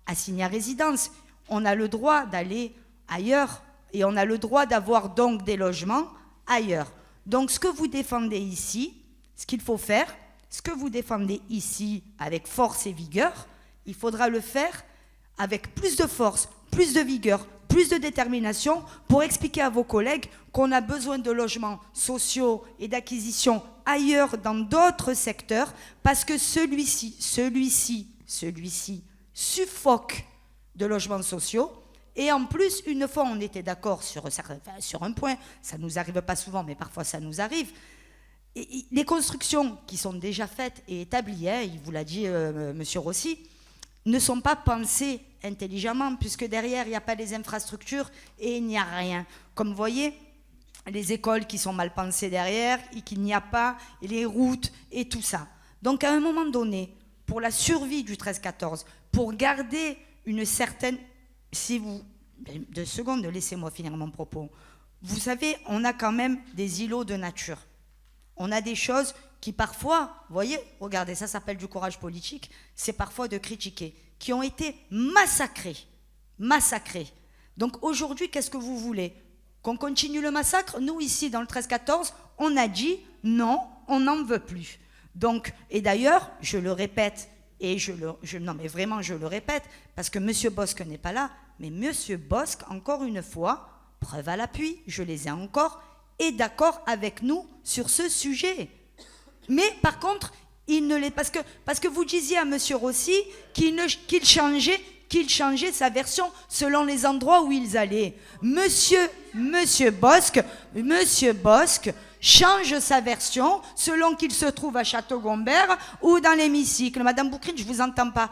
assignés à résidence. On a le droit d'aller ailleurs et on a le droit d'avoir donc des logements ailleurs. Donc ce que vous défendez ici, ce qu'il faut faire, ce que vous défendez ici avec force et vigueur, il faudra le faire avec plus de force, plus de vigueur, plus de détermination pour expliquer à vos collègues qu'on a besoin de logements sociaux et d'acquisition ailleurs dans d'autres secteurs parce que celui-ci suffoque de logements sociaux. Et en plus, une fois on était d'accord sur un point, ça ne nous arrive pas souvent, mais parfois ça nous arrive, et les constructions qui sont déjà faites et établies, hein, il vous l'a dit Monsieur Rossi, ne sont pas pensées intelligemment, puisque derrière, il n'y a pas les infrastructures et il n'y a rien. Comme vous voyez, les écoles qui sont mal pensées derrière, et qu'il n'y a pas les routes et tout ça. Donc à un moment donné, pour la survie du 13-14, pour garder une certaine... Si vous... 2 secondes, laissez-moi finir mon propos. Vous savez, on a quand même des îlots de nature. On a des choses qui parfois, vous voyez, regardez, ça s'appelle du courage politique, c'est parfois de critiquer, qui ont été massacrés. Donc aujourd'hui, qu'est-ce que vous voulez? Qu'on continue le massacre? Nous, ici, dans le 13-14, on a dit non, on n'en veut plus. Donc, et d'ailleurs, je le répète, non mais vraiment je le répète, parce que M. Bosque n'est pas là, mais M. Bosque, encore une fois, preuve à l'appui, je les ai encore, est d'accord avec nous sur ce sujet. Mais par contre, il ne l'est parce que vous disiez à M. Rossi qu'il changeait sa version selon les endroits où ils allaient. Monsieur Bosque change sa version selon qu'il se trouve à Château-Gombert ou dans l'hémicycle. Madame Boucrine, je ne vous entends pas.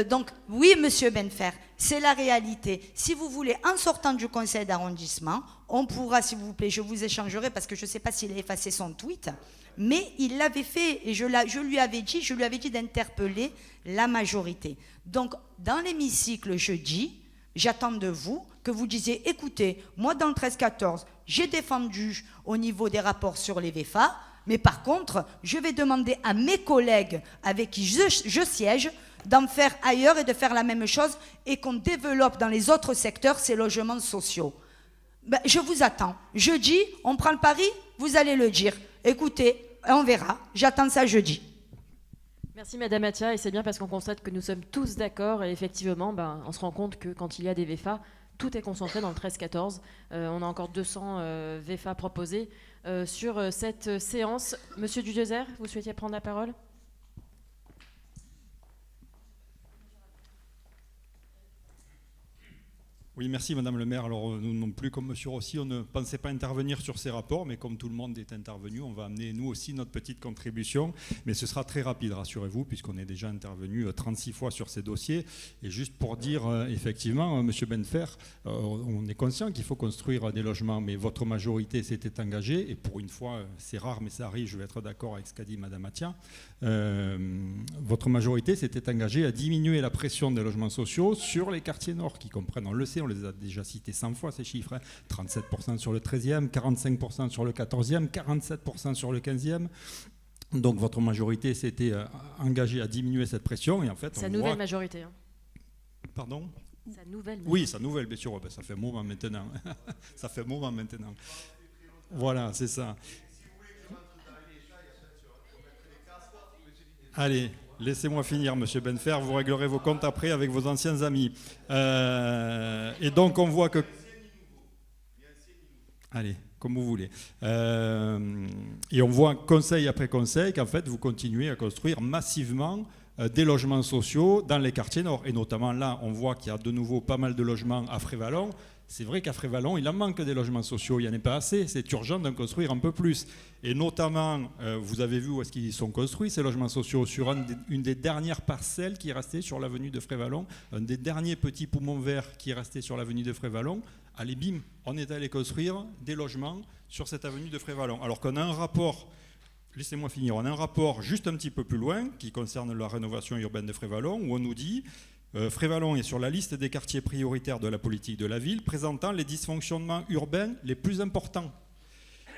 Donc, oui, Monsieur Benfer, c'est la réalité. Si vous voulez, en sortant du conseil d'arrondissement, on pourra, s'il vous plaît, je vous échangerai parce que je ne sais pas s'il a effacé son tweet, mais il l'avait fait et je lui avais dit d'interpeller la majorité. Donc, dans l'hémicycle jeudi, j'attends de vous que vous disiez, écoutez, moi dans le 13-14, j'ai défendu au niveau des rapports sur les VFA, mais par contre, je vais demander à mes collègues avec qui je siège d'en faire ailleurs et de faire la même chose et qu'on développe dans les autres secteurs ces logements sociaux. Ben, je vous attends. Jeudi, on prend le pari, vous allez le dire. Écoutez, on verra. J'attends ça jeudi. Merci Madame Atia, et c'est bien parce qu'on constate que nous sommes tous d'accord et effectivement, on se rend compte que quand il y a des VFA, tout est concentré dans le 13-14. On a encore 200 VFA proposés sur cette séance. Monsieur Dudiezer, vous souhaitiez prendre la parole ? Oui, merci Madame le maire. Alors nous non plus, comme Monsieur Rossi, on ne pensait pas intervenir sur ces rapports, mais comme tout le monde est intervenu, on va amener nous aussi notre petite contribution. Mais ce sera très rapide, rassurez-vous, puisqu'on est déjà intervenu 36 fois sur ces dossiers. Et juste pour dire, effectivement, Monsieur Benfer, on est conscient qu'il faut construire des logements, mais votre majorité s'était engagée, et pour une fois, c'est rare, mais ça arrive, je vais être d'accord avec ce qu'a dit Madame Atia, votre majorité s'était engagée à diminuer la pression des logements sociaux sur les quartiers nord, qui comprennent, on le sait, on les a déjà cités 100 fois ces chiffres, hein. 37% sur le 13e, 45% sur le 14e, 47% sur le 15e. Donc votre majorité s'était engagée à diminuer cette pression. Et en fait, sa nouvelle majorité. Hein. Pardon ? Sa nouvelle majorité. Oui, sa nouvelle, bien sûr. Ça fait un moment maintenant. Ça fait un moment maintenant. Voilà, c'est ça. Allez, laissez-moi finir, Monsieur Benfer. Vous réglerez vos comptes après avec vos anciens amis. Et donc, on voit que... Allez, comme vous voulez. Et on voit conseil après conseil qu'en fait, vous continuez à construire massivement des logements sociaux dans les quartiers nord. Et notamment là, on voit qu'il y a de nouveau pas mal de logements à Frévalon. C'est vrai qu'à Frévalon, il en manque des logements sociaux. Il n'y en a pas assez. C'est urgent d'en construire un peu plus. Et notamment, vous avez vu où est-ce qu'ils sont construits, ces logements sociaux, sur une des dernières parcelles qui est restée sur l'avenue de Frévalon, un des derniers petits poumons verts qui est resté sur l'avenue de Frévalon. Allez, bim, on est allé construire des logements sur cette avenue de Frévalon. Alors qu'on a un rapport, laissez-moi finir, on a un rapport juste un petit peu plus loin qui concerne la rénovation urbaine de Frévalon, où on nous dit Frévalon est sur la liste des quartiers prioritaires de la politique de la ville, présentant les dysfonctionnements urbains les plus importants.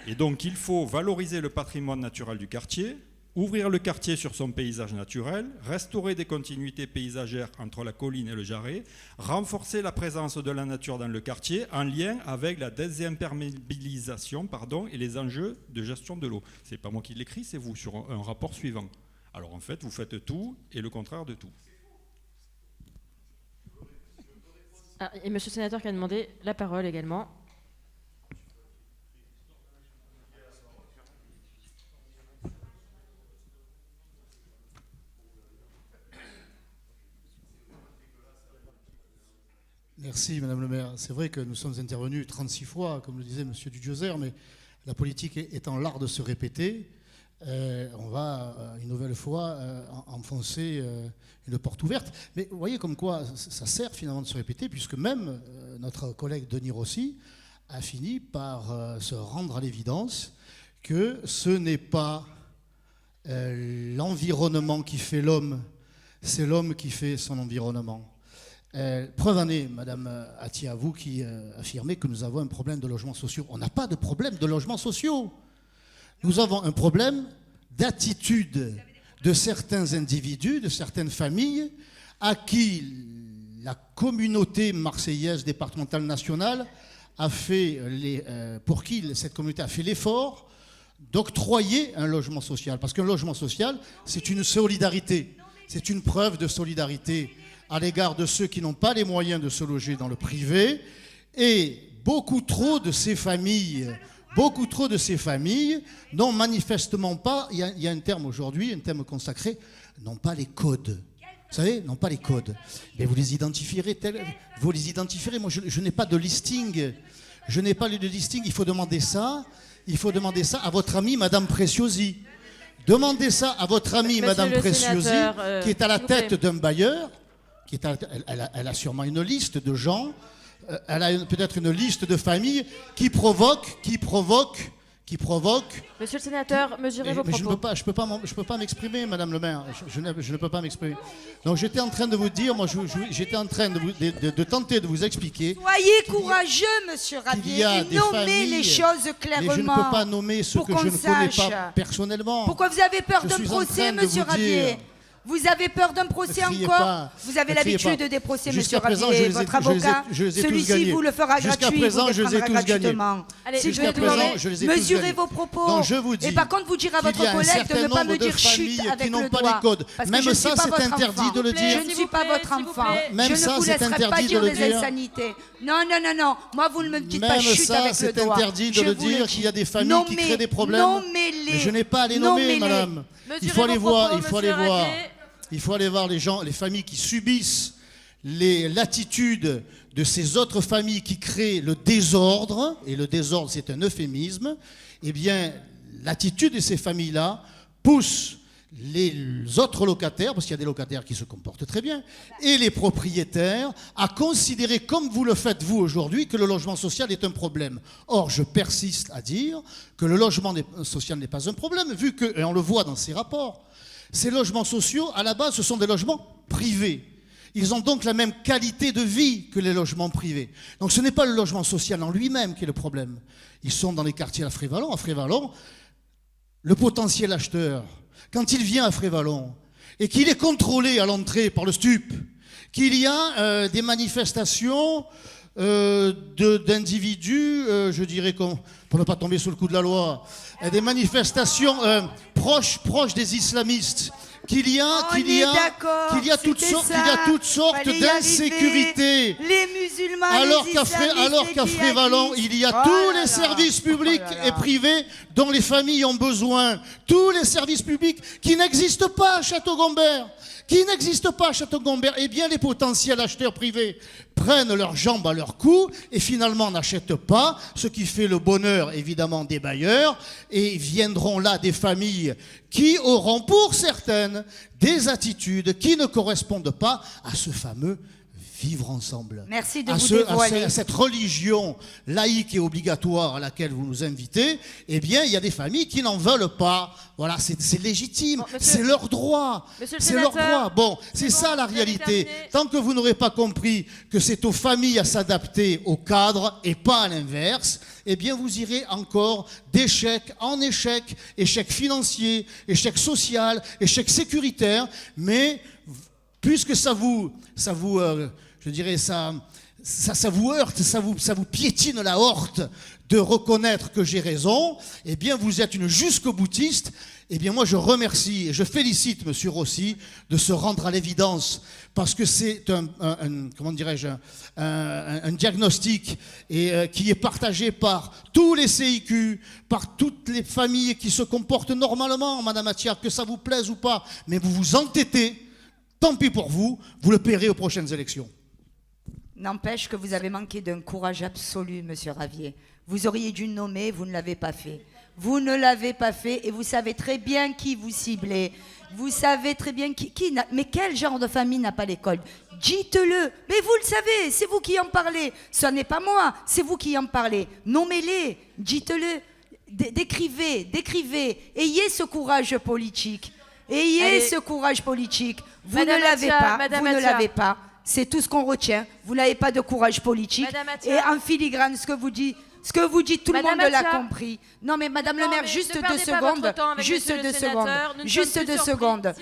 Et donc il faut valoriser le patrimoine naturel du quartier, ouvrir le quartier sur son paysage naturel, restaurer des continuités paysagères entre la colline et le Jarret, renforcer la présence de la nature dans le quartier en lien avec la désimperméabilisation et les enjeux de gestion de l'eau. Ce n'est pas moi qui l'écris, c'est vous, sur un rapport suivant. Alors en fait, vous faites tout et le contraire de tout. Ah, et monsieur le sénateur qui a demandé la parole également. Merci Madame le maire. C'est vrai que nous sommes intervenus 36 fois, comme le disait Monsieur Dudioser, mais la politique étant l'art de se répéter, on va une nouvelle fois enfoncer une porte ouverte. Mais vous voyez comme quoi ça sert finalement de se répéter, puisque même notre collègue Denis Rossi a fini par se rendre à l'évidence que ce n'est pas l'environnement qui fait l'homme, c'est l'homme qui fait son environnement. Preuve en est, Madame Atia, vous qui affirmez que nous avons un problème de logements sociaux. On n'a pas de problème de logements sociaux. Nous avons un problème d'attitude de certains individus, de certaines familles, à qui la communauté marseillaise départementale nationale a fait pour qui cette communauté a fait l'effort d'octroyer un logement social. Parce qu'un logement social, c'est une solidarité, c'est une preuve de solidarité à l'égard de ceux qui n'ont pas les moyens de se loger dans le privé. Et beaucoup trop de ces familles n'ont manifestement pas, il y a un terme aujourd'hui, un terme consacré, n'ont pas les codes. Vous savez, n'ont pas les codes. Mais vous les identifierez, moi je n'ai pas de listing. Je n'ai pas de listing, il faut demander ça à votre amie Madame Preciosi. Demandez ça à votre amie Madame Preciosi, qui est à la tête d'un bailleur. Elle a sûrement une liste de gens, elle a peut-être une liste de familles qui provoquent. Monsieur le sénateur, mesurez vos propos. Je peux pas m'exprimer, Madame le maire. Je ne peux pas m'exprimer. Donc j'étais en train de vous dire, j'étais en train de tenter de vous expliquer. Soyez courageux, Monsieur Ravier, et nommez les choses clairement. Mais je ne peux pas nommer ce que je ne connais pas personnellement. Pourquoi vous avez peur d'un procès, Monsieur Ravier ? Vous avez peur d'un procès encore ? Vous avez l'habitude des procès, Monsieur Ravier, votre avocat. Celui-ci vous le fera gratuit, vous le prendra gratuitement. S'il vous plaît, mesurez vos propos. Et par contre, vous direz à votre collègue de ne pas me dire chut avec le doigt. Parce que je ne suis pas votre enfant. Je ne suis pas votre enfant. Je ne vous laisserai pas dire des insanités. Non. Moi, vous ne me dites pas chut avec le doigt. C'est interdit de le dire qu'il y a des familles qui créent des problèmes. Nommez-les. Je n'ai pas à les nommer, madame. Il faut aller voir. Il faut aller voir les familles qui subissent l'attitude de ces autres familles qui créent le désordre, et le désordre c'est un euphémisme. Eh bien, l'attitude de ces familles-là pousse les autres locataires, parce qu'il y a des locataires qui se comportent très bien, et les propriétaires à considérer, comme vous le faites vous aujourd'hui, que le logement social est un problème. Or, je persiste à dire que le logement social n'est pas un problème, vu que, et on le voit dans ces rapports, ces logements sociaux, à la base, ce sont des logements privés. Ils ont donc la même qualité de vie que les logements privés. Donc ce n'est pas le logement social en lui-même qui est le problème. Ils sont dans les quartiers à Frévalon. À Frévalon, le potentiel acheteur, quand il vient à Frévalon et qu'il est contrôlé à l'entrée par le STUP, qu'il y a des manifestations d'individus, je dirais, pour ne pas tomber sous le coup de la loi, des manifestations proches des islamistes qu'il y a toutes sortes d'insécurités. Les musulmans, Alors qu'à Frévalon, il y a tous les services publics et privés dont les familles ont besoin. Tous les services publics qui n'existent pas à Château-Gombert. Eh bien, les potentiels acheteurs privés prennent leurs jambes à leur cou et finalement n'achètent pas, ce qui fait le bonheur, évidemment, des bailleurs. Et viendront là des familles qui auront, pour certaines, des attitudes qui ne correspondent pas à ce fameux vivre ensemble. Merci de vous dévoiler. À cette religion laïque et obligatoire à laquelle vous nous invitez, eh bien, il y a des familles qui n'en veulent pas. Voilà, c'est légitime, c'est leur droit. C'est leur droit. Bon, c'est ça la réalité. Tant que vous n'aurez pas compris que c'est aux familles à s'adapter au cadre et pas à l'inverse, eh bien, vous irez encore d'échec en échec, échec financier, échec social, échec sécuritaire, mais puisque ça vous heurte, ça vous piétine la horte de reconnaître que j'ai raison, eh bien vous êtes une jusqu'au-boutiste. Eh bien moi je remercie et je félicite M. Rossi de se rendre à l'évidence, parce que c'est un diagnostic qui est partagé par tous les CIQ, par toutes les familles qui se comportent normalement, Madame Attiard, que ça vous plaise ou pas, mais vous vous entêtez. Tant pis pour vous, vous le paierez aux prochaines élections. N'empêche que vous avez manqué d'un courage absolu, Monsieur Ravier. Vous auriez dû nommer, vous ne l'avez pas fait. Vous ne l'avez pas fait et vous savez très bien qui vous ciblez. Vous savez très bien mais quel genre de famille n'a pas l'école? Dites-le. Mais vous le savez, c'est vous qui en parlez. Ce n'est pas moi, c'est vous qui en parlez. Nommez-les, dites-le. Décrivez. Ayez ce courage politique. Ce courage politique. Vous ne l'avez pas. C'est tout ce qu'on retient. Vous n'avez pas de courage politique. Et en filigrane, ce que vous dites, tout le monde l'a compris. Non, mais Madame le maire, juste 2 secondes. Juste 2 secondes.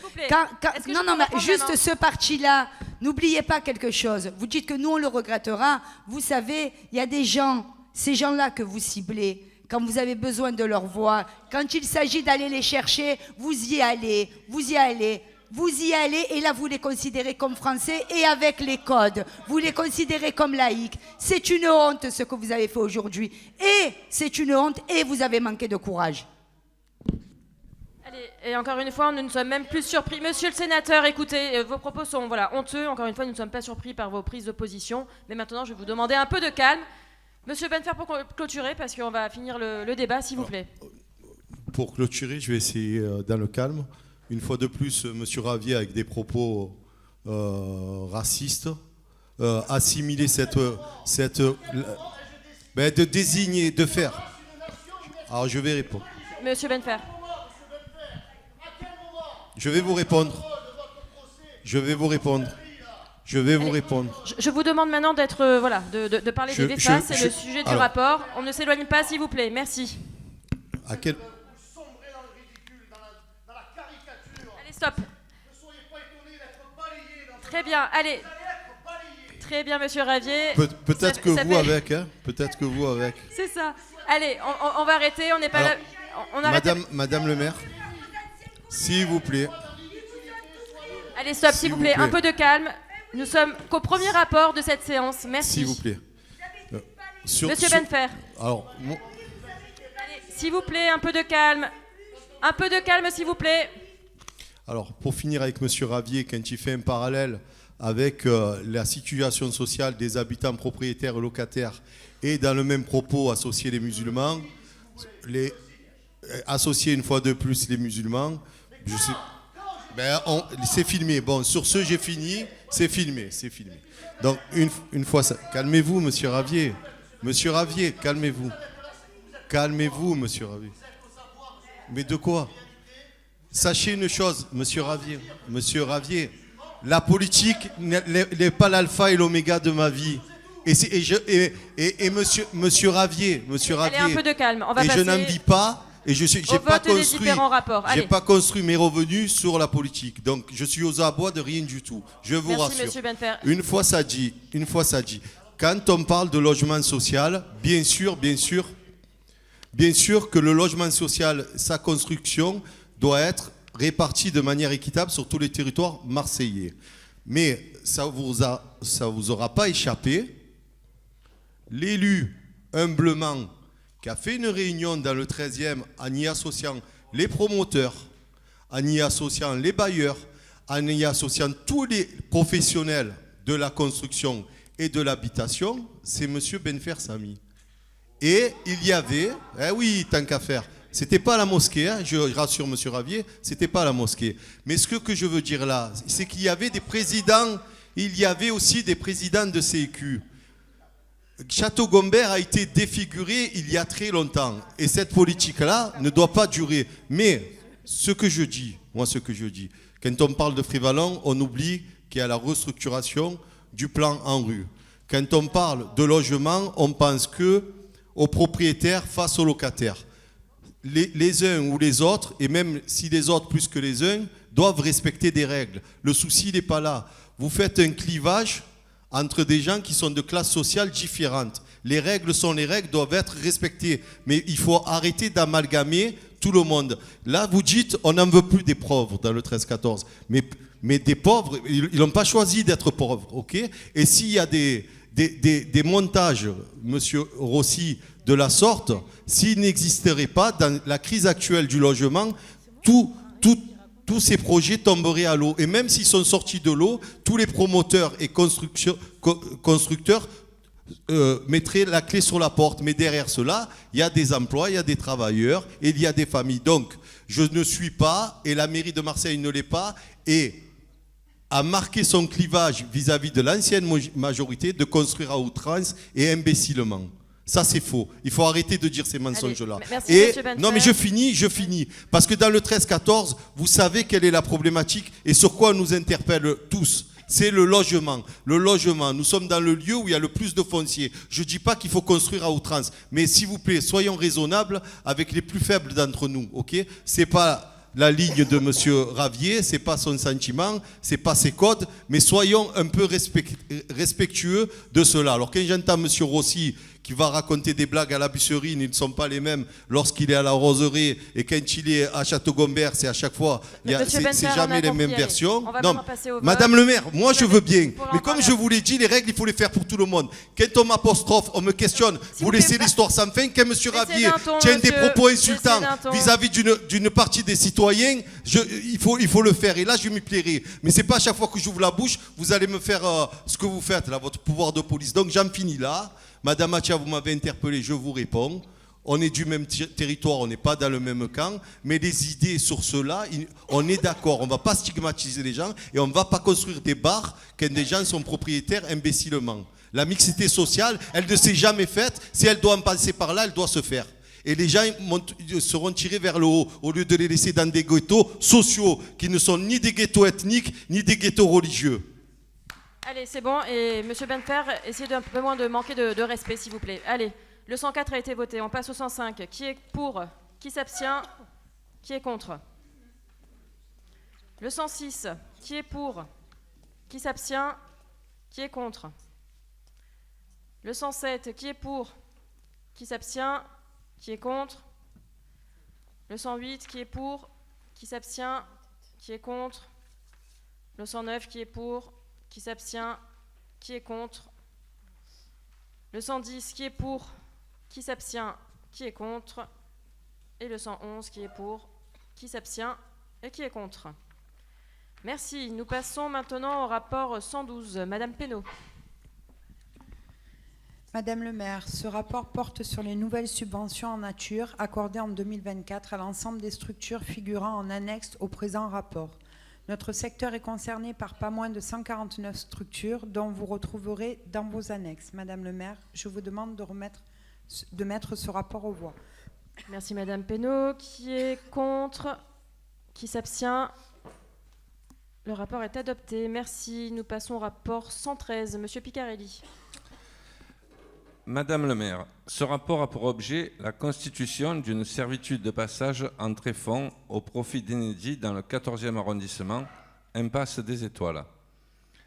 Juste ce parti-là, n'oubliez pas quelque chose. Vous dites que nous, on le regrettera. Vous savez, il y a des gens, ces gens-là que vous ciblez. Quand vous avez besoin de leur voix, quand il s'agit d'aller les chercher, vous y allez, et là vous les considérez comme français et avec les codes, vous les considérez comme laïcs. C'est une honte ce que vous avez fait aujourd'hui, et c'est une honte, et vous avez manqué de courage. Allez, et encore une fois, nous ne sommes même plus surpris. Monsieur le sénateur, écoutez, vos propos sont honteux. Encore une fois, nous ne sommes pas surpris par vos prises de position, mais maintenant je vais vous demander un peu de calme. Monsieur Benfer, pour clôturer, parce qu'on va finir le débat, s'il vous plaît. Pour clôturer, je vais essayer dans le calme. Une fois de plus, Monsieur Ravier, avec des propos racistes, assimiler de désigner, de faire. Alors je vais répondre. Monsieur Benfer. Je vais vous répondre. Je vais vous répondre. Je vous demande maintenant de parler des VFA, c'est le sujet du rapport. On ne s'éloigne pas, s'il vous plaît. Merci. Allez, stop. Très bien, allez. Très bien, Monsieur Ravier. Peut-être que vous avec, hein. Peut-être que vous avec. C'est ça. Allez, on va arrêter, on n'est pas là. Madame le maire, s'il vous plaît. Allez, stop, s'il vous plaît. Un peu de calme. Nous sommes qu'au premier rapport de cette séance. Merci. S'il vous plaît. Monsieur Benfer. Alors, allez, s'il vous plaît, un peu de calme. Un peu de calme, s'il vous plaît. Alors, pour finir avec Monsieur Ravier, quand il fait un parallèle avec la situation sociale des habitants propriétaires et locataires, et dans le même propos associer les musulmans, associer une fois de plus les musulmans, je sais... c'est filmé. Bon, sur ce, j'ai fini. C'est filmé. Donc, une fois ça... Calmez-vous, Monsieur Ravier. Monsieur Ravier, calmez-vous. Calmez-vous, Monsieur Ravier. Mais de quoi? Sachez une chose, Monsieur Ravier, la politique n'est pas l'alpha et l'oméga de ma vie. Et Monsieur Ravier, allez, un peu de calme. On va passer. Je n'en vis pas. Et j'ai pas construit mes revenus sur la politique. Donc je suis aux abois de rien du tout. Je vous rassure. Monsieur Benfer. Une fois ça dit. Quand on parle de logement social, bien sûr que le logement social, sa construction doit être répartis de manière équitable sur tous les territoires marseillais. Mais ça vous aura pas échappé. L'élu, humblement, qui a fait une réunion dans le 13e en y associant les promoteurs, en y associant les bailleurs, en y associant tous les professionnels de la construction et de l'habitation, c'est M. Benfer Sami. Et il y avait, oui, tant qu'à faire, c'était pas la mosquée, hein, je rassure M. Ravier, c'était pas la mosquée. Mais ce que je veux dire là, c'est qu'il y avait des présidents, il y avait aussi des présidents de CEQ. Château-Gombert a été défiguré il y a très longtemps. Et cette politique-là ne doit pas durer. Mais ce que je dis, quand on parle de Frévalon, on oublie qu'il y a la restructuration du plan en rue. Quand on parle de logement, on pense que aux propriétaires face aux locataires. Les uns ou les autres, et même si les autres plus que les uns, doivent respecter des règles. Le souci n'est pas là. Vous faites un clivage entre des gens qui sont de classes sociales différentes. Les règles sont les règles, doivent être respectées. Mais il faut arrêter d'amalgamer tout le monde. Là, vous dites, on n'en veut plus des pauvres dans le 13-14. Mais des pauvres, ils n'ont pas choisi d'être pauvres, ok ? Et s'il y a des montages, Monsieur Rossi, de la sorte, s'ils n'existeraient pas, dans la crise actuelle du logement, tous ces projets tomberaient à l'eau. Et même s'ils sont sortis de l'eau, tous les promoteurs et constructeurs mettraient la clé sur la porte. Mais derrière cela, il y a des emplois, il y a des travailleurs et il y a des familles. Donc, je ne suis pas, et la mairie de Marseille ne l'est pas, et a marqué son clivage vis-à-vis de l'ancienne majorité de construire à outrance et imbécilement. Ça, c'est faux. Il faut arrêter de dire ces mensonges-là. Et non, mais je finis. Parce que dans le 13-14, vous savez quelle est la problématique et sur quoi on nous interpelle tous. C'est le logement. Le logement. Nous sommes dans le lieu où il y a le plus de foncier. Je ne dis pas qu'il faut construire à outrance. Mais s'il vous plaît, soyons raisonnables avec les plus faibles d'entre nous. Ok ? C'est pas la ligne de M. Ravier, c'est pas son sentiment, c'est pas ses codes, mais soyons un peu respectueux de cela. Alors quand j'entends M. Rossi qui va raconter des blagues à la Busserine, ils ne sont pas les mêmes lorsqu'il est à la Roseraie et quand il est à Château-Gombert, c'est à chaque fois, c'est jamais les mêmes versions. Non, Madame le maire, moi je veux bien, mais comme je vous l'ai dit, les règles, il faut les faire pour tout le monde. Quand on m'apostrophe, on me questionne, vous laissez l'histoire sans fin, quand M. Ravier tient des propos insultants vis-à-vis d'une partie des citoyens, il faut le faire, et là je m'y plairai. Mais c'est pas à chaque fois que j'ouvre la bouche, vous allez me faire ce que vous faites, là, votre pouvoir de police. Donc j'en finis là. Madame Atia, vous m'avez interpellé, je vous réponds. On est du même territoire, on n'est pas dans le même camp, mais les idées sur cela, on est d'accord. On ne va pas stigmatiser les gens et on ne va pas construire des bars quand des gens sont propriétaires imbécilement. La mixité sociale, elle ne s'est jamais faite. Si elle doit en passer par là, elle doit se faire. Et les gens seront tirés vers le haut, au lieu de les laisser dans des ghettos sociaux, qui ne sont ni des ghettos ethniques, ni des ghettos religieux. Allez, c'est bon. Et M. Benfer, essayez d'un peu moins de manquer de respect, s'il vous plaît. Allez, le 104 a été voté. On passe au 105. Qui est pour ? Qui s'abstient ? Qui est contre ? Le 106. Qui est pour ? Qui s'abstient ? Qui est contre ? Le 107. Qui est pour ? Qui s'abstient ? Qui est contre ? Le 108. Qui est pour ? Qui s'abstient ? Qui est contre ? Le 109. Qui est pour ? Qui s'abstient ? Qui est contre ? Le 110, qui est pour ? Qui s'abstient ? Qui est contre ? Et le 111, qui est pour ? Qui s'abstient ? Et qui est contre ? Merci. Nous passons maintenant au rapport 112. Madame Pénaud. Madame le maire, ce rapport porte sur les nouvelles subventions en nature accordées en 2024 à l'ensemble des structures figurant en annexe au présent rapport. Notre secteur est concerné par pas moins de 149 structures dont vous retrouverez dans vos annexes. Madame le maire, je vous demande de mettre ce rapport aux voix. Merci Madame Pénaud. Qui est contre ? Qui s'abstient ? Le rapport est adopté. Merci. Nous passons au rapport 113. Monsieur Picarelli. Madame le maire, ce rapport a pour objet la constitution d'une servitude de passage en tréfonds au profit d'Enedis dans le 14e arrondissement, impasse des Étoiles.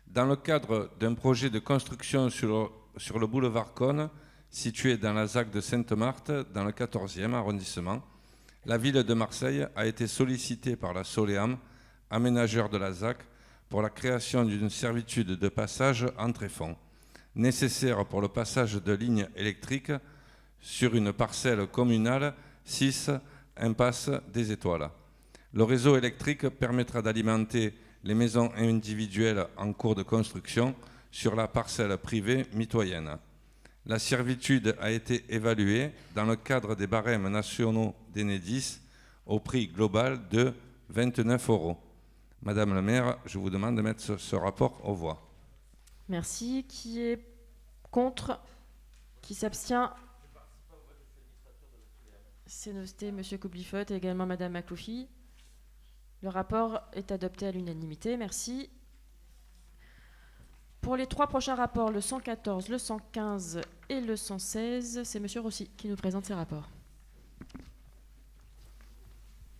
Dans le cadre d'un projet de construction sur le boulevard Cône, situé dans la ZAC de Sainte-Marthe, dans le 14e arrondissement, La ville de Marseille a été sollicitée par la Soleam, aménageur de la ZAC, pour la création d'une servitude de passage en tréfonds, nécessaire pour le passage de lignes électriques sur une parcelle communale 6 impasse des Étoiles. Le réseau électrique permettra d'alimenter les maisons individuelles en cours de construction sur la parcelle privée mitoyenne. La servitude a été évaluée dans le cadre des barèmes nationaux d'Enedis au prix global de 29 €. Madame le maire, je vous demande de mettre ce rapport aux voix. Merci. Qui est contre? Qui s'abstient? C'est noté, Monsieur Coublifoot et également Madame Makloufi. Le rapport est adopté à l'unanimité. Merci. Pour les 3 prochains rapports, le 114, le 115 et le 116, c'est Monsieur Rossi qui nous présente ces rapports.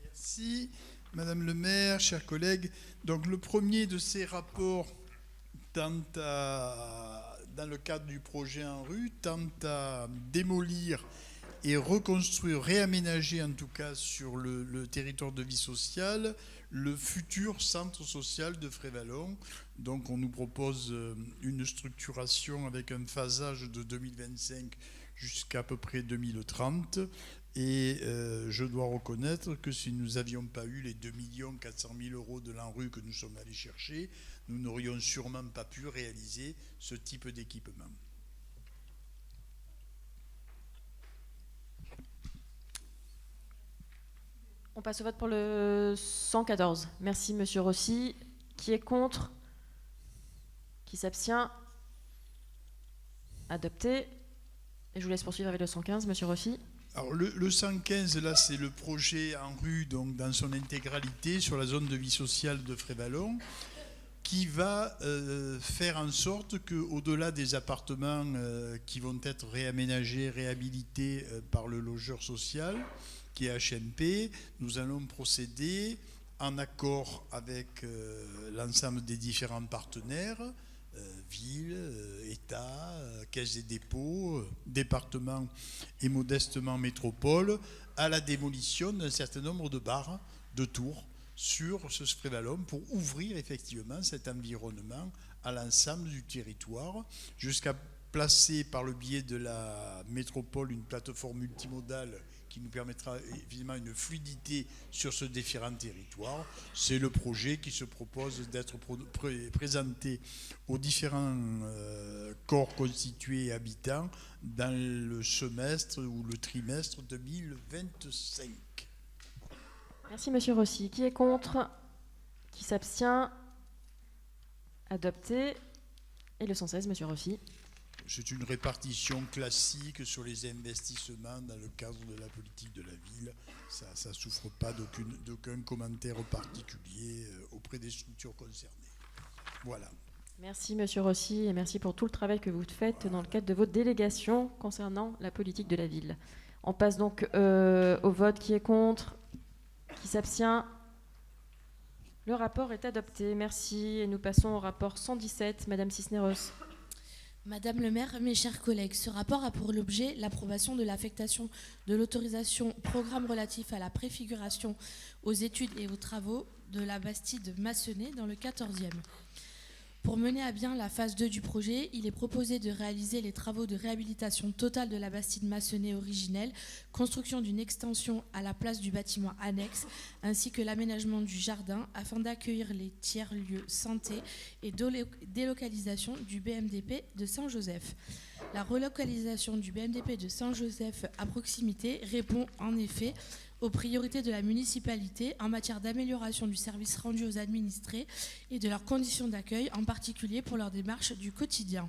Merci, Madame le maire, chers collègues. Donc, le premier de ces rapports tend à, dans le cadre du projet en rue, tend à démolir et reconstruire, réaménager en tout cas sur le territoire de vie sociale, le futur centre social de Frévalon. Donc on nous propose une structuration avec un phasage de 2025 jusqu'à peu près 2030. Et je dois reconnaître que si nous n'avions pas eu les 2 400 000 € de l'ANRU que nous sommes allés chercher, nous n'aurions sûrement pas pu réaliser ce type d'équipement. On passe au vote pour le 114. Merci, Monsieur Rossi. Qui est contre? Qui s'abstient? Adopté. Et je vous laisse poursuivre avec le 115, Monsieur Rossi. Alors le 115, là, c'est le projet en rue, donc dans son intégralité, sur la zone de vie sociale de Frévalon, qui va faire en sorte qu'au-delà des appartements qui vont être réaménagés, réhabilités par le logeur social, qui est HMP, nous allons procéder en accord avec l'ensemble des différents partenaires, ville, État, Caisse des dépôts, département et modestement métropole, à la démolition d'un certain nombre de bars, de tours sur ce Frévalon pour ouvrir effectivement cet environnement à l'ensemble du territoire, jusqu'à placer par le biais de la métropole une plateforme multimodale qui nous permettra évidemment une fluidité sur ce différent territoire. C'est le projet qui se propose d'être présenté aux différents corps constitués et habitants dans le semestre ou le trimestre 2025. Merci, Monsieur Rossi. Qui est contre? Qui s'abstient? Adopté. Et le 116, Monsieur Rossi. C'est une répartition classique sur les investissements dans le cadre de la politique de la ville. Ça ne souffre pas d'aucun commentaire particulier auprès des structures concernées. Voilà. Merci, Monsieur Rossi, et merci pour tout le travail que vous faites dans le cadre de votre délégation concernant la politique de la ville. On passe donc au vote. Qui est contre? Qui s'abstient? Le rapport est adopté. Merci. Et nous passons au rapport 117. Madame Cisneros. Madame le maire, mes chers collègues, ce rapport a pour l'objet l'approbation de l'affectation de l'autorisation programme relatif à la préfiguration aux études et aux travaux de la Bastide Massonnet dans le 14e. Pour mener à bien la phase 2 du projet, il est proposé de réaliser les travaux de réhabilitation totale de la Bastide Massonnet originelle, construction d'une extension à la place du bâtiment annexe, ainsi que l'aménagement du jardin afin d'accueillir les tiers-lieux santé et délocalisation du BMDP de Saint-Joseph. La relocalisation du BMDP de Saint-Joseph à proximité répond en effet aux priorités de la municipalité en matière d'amélioration du service rendu aux administrés et de leurs conditions d'accueil, en particulier pour leurs démarches du quotidien.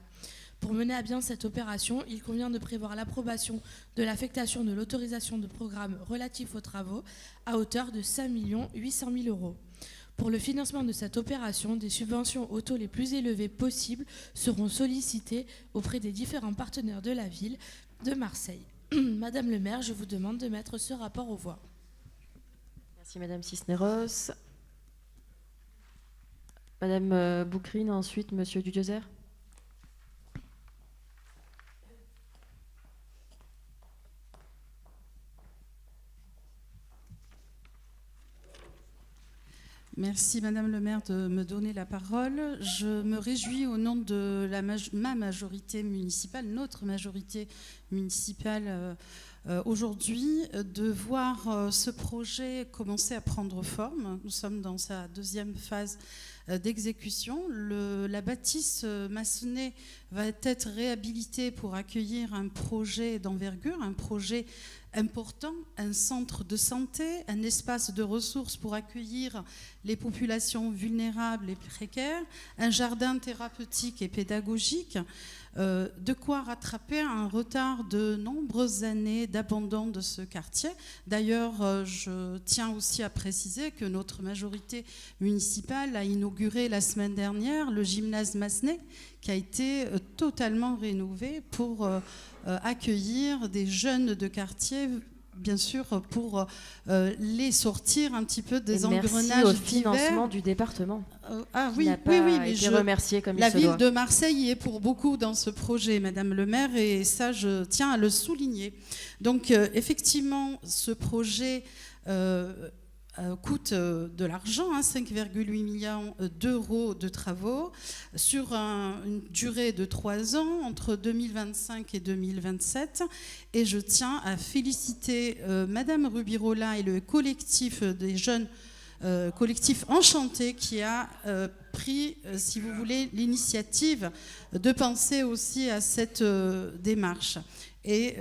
Pour mener à bien cette opération, il convient de prévoir l'approbation de l'affectation de l'autorisation de programme relatif aux travaux à hauteur de 5 800 000 €. Pour le financement de cette opération, des subventions aux taux les plus élevés possibles seront sollicitées auprès des différents partenaires de la ville de Marseille. Madame le maire, je vous demande de mettre ce rapport aux voix. Merci, Madame Cisneros. Madame Boucrine, ensuite Monsieur Dudiozer. Merci Madame le maire de me donner la parole. Je me réjouis au nom de ma majorité municipale, notre majorité municipale aujourd'hui, de voir ce projet commencer à prendre forme. Nous sommes dans sa deuxième phase d'exécution. La bâtisse maçonnée va être réhabilitée pour accueillir un projet d'envergure, un projet important, un centre de santé, un espace de ressources pour accueillir les populations vulnérables et précaires, un jardin thérapeutique et pédagogique, de quoi rattraper un retard de nombreuses années d'abandon de ce quartier. D'ailleurs, je tiens aussi à préciser que notre majorité municipale a inauguré la semaine dernière le gymnase Massenet, qui a été totalement rénové pour accueillir des jeunes de quartier, bien sûr, pour les sortir un petit peu des engrenages divers. Merci au divers. financement du département. Oui, mais remercié comme la il se ville doit. de Marseille y est pour beaucoup dans ce projet, Madame le maire, et ça, je tiens à le souligner. Donc, effectivement, ce projet coûte de l'argent, 5,8 millions d'euros de travaux sur une durée de 3 ans, entre 2025 et 2027. Et je tiens à féliciter Madame Rubirola et le collectif des jeunes, collectif Enchanté, qui a pris, si vous voulez, l'initiative de penser aussi à cette démarche. Et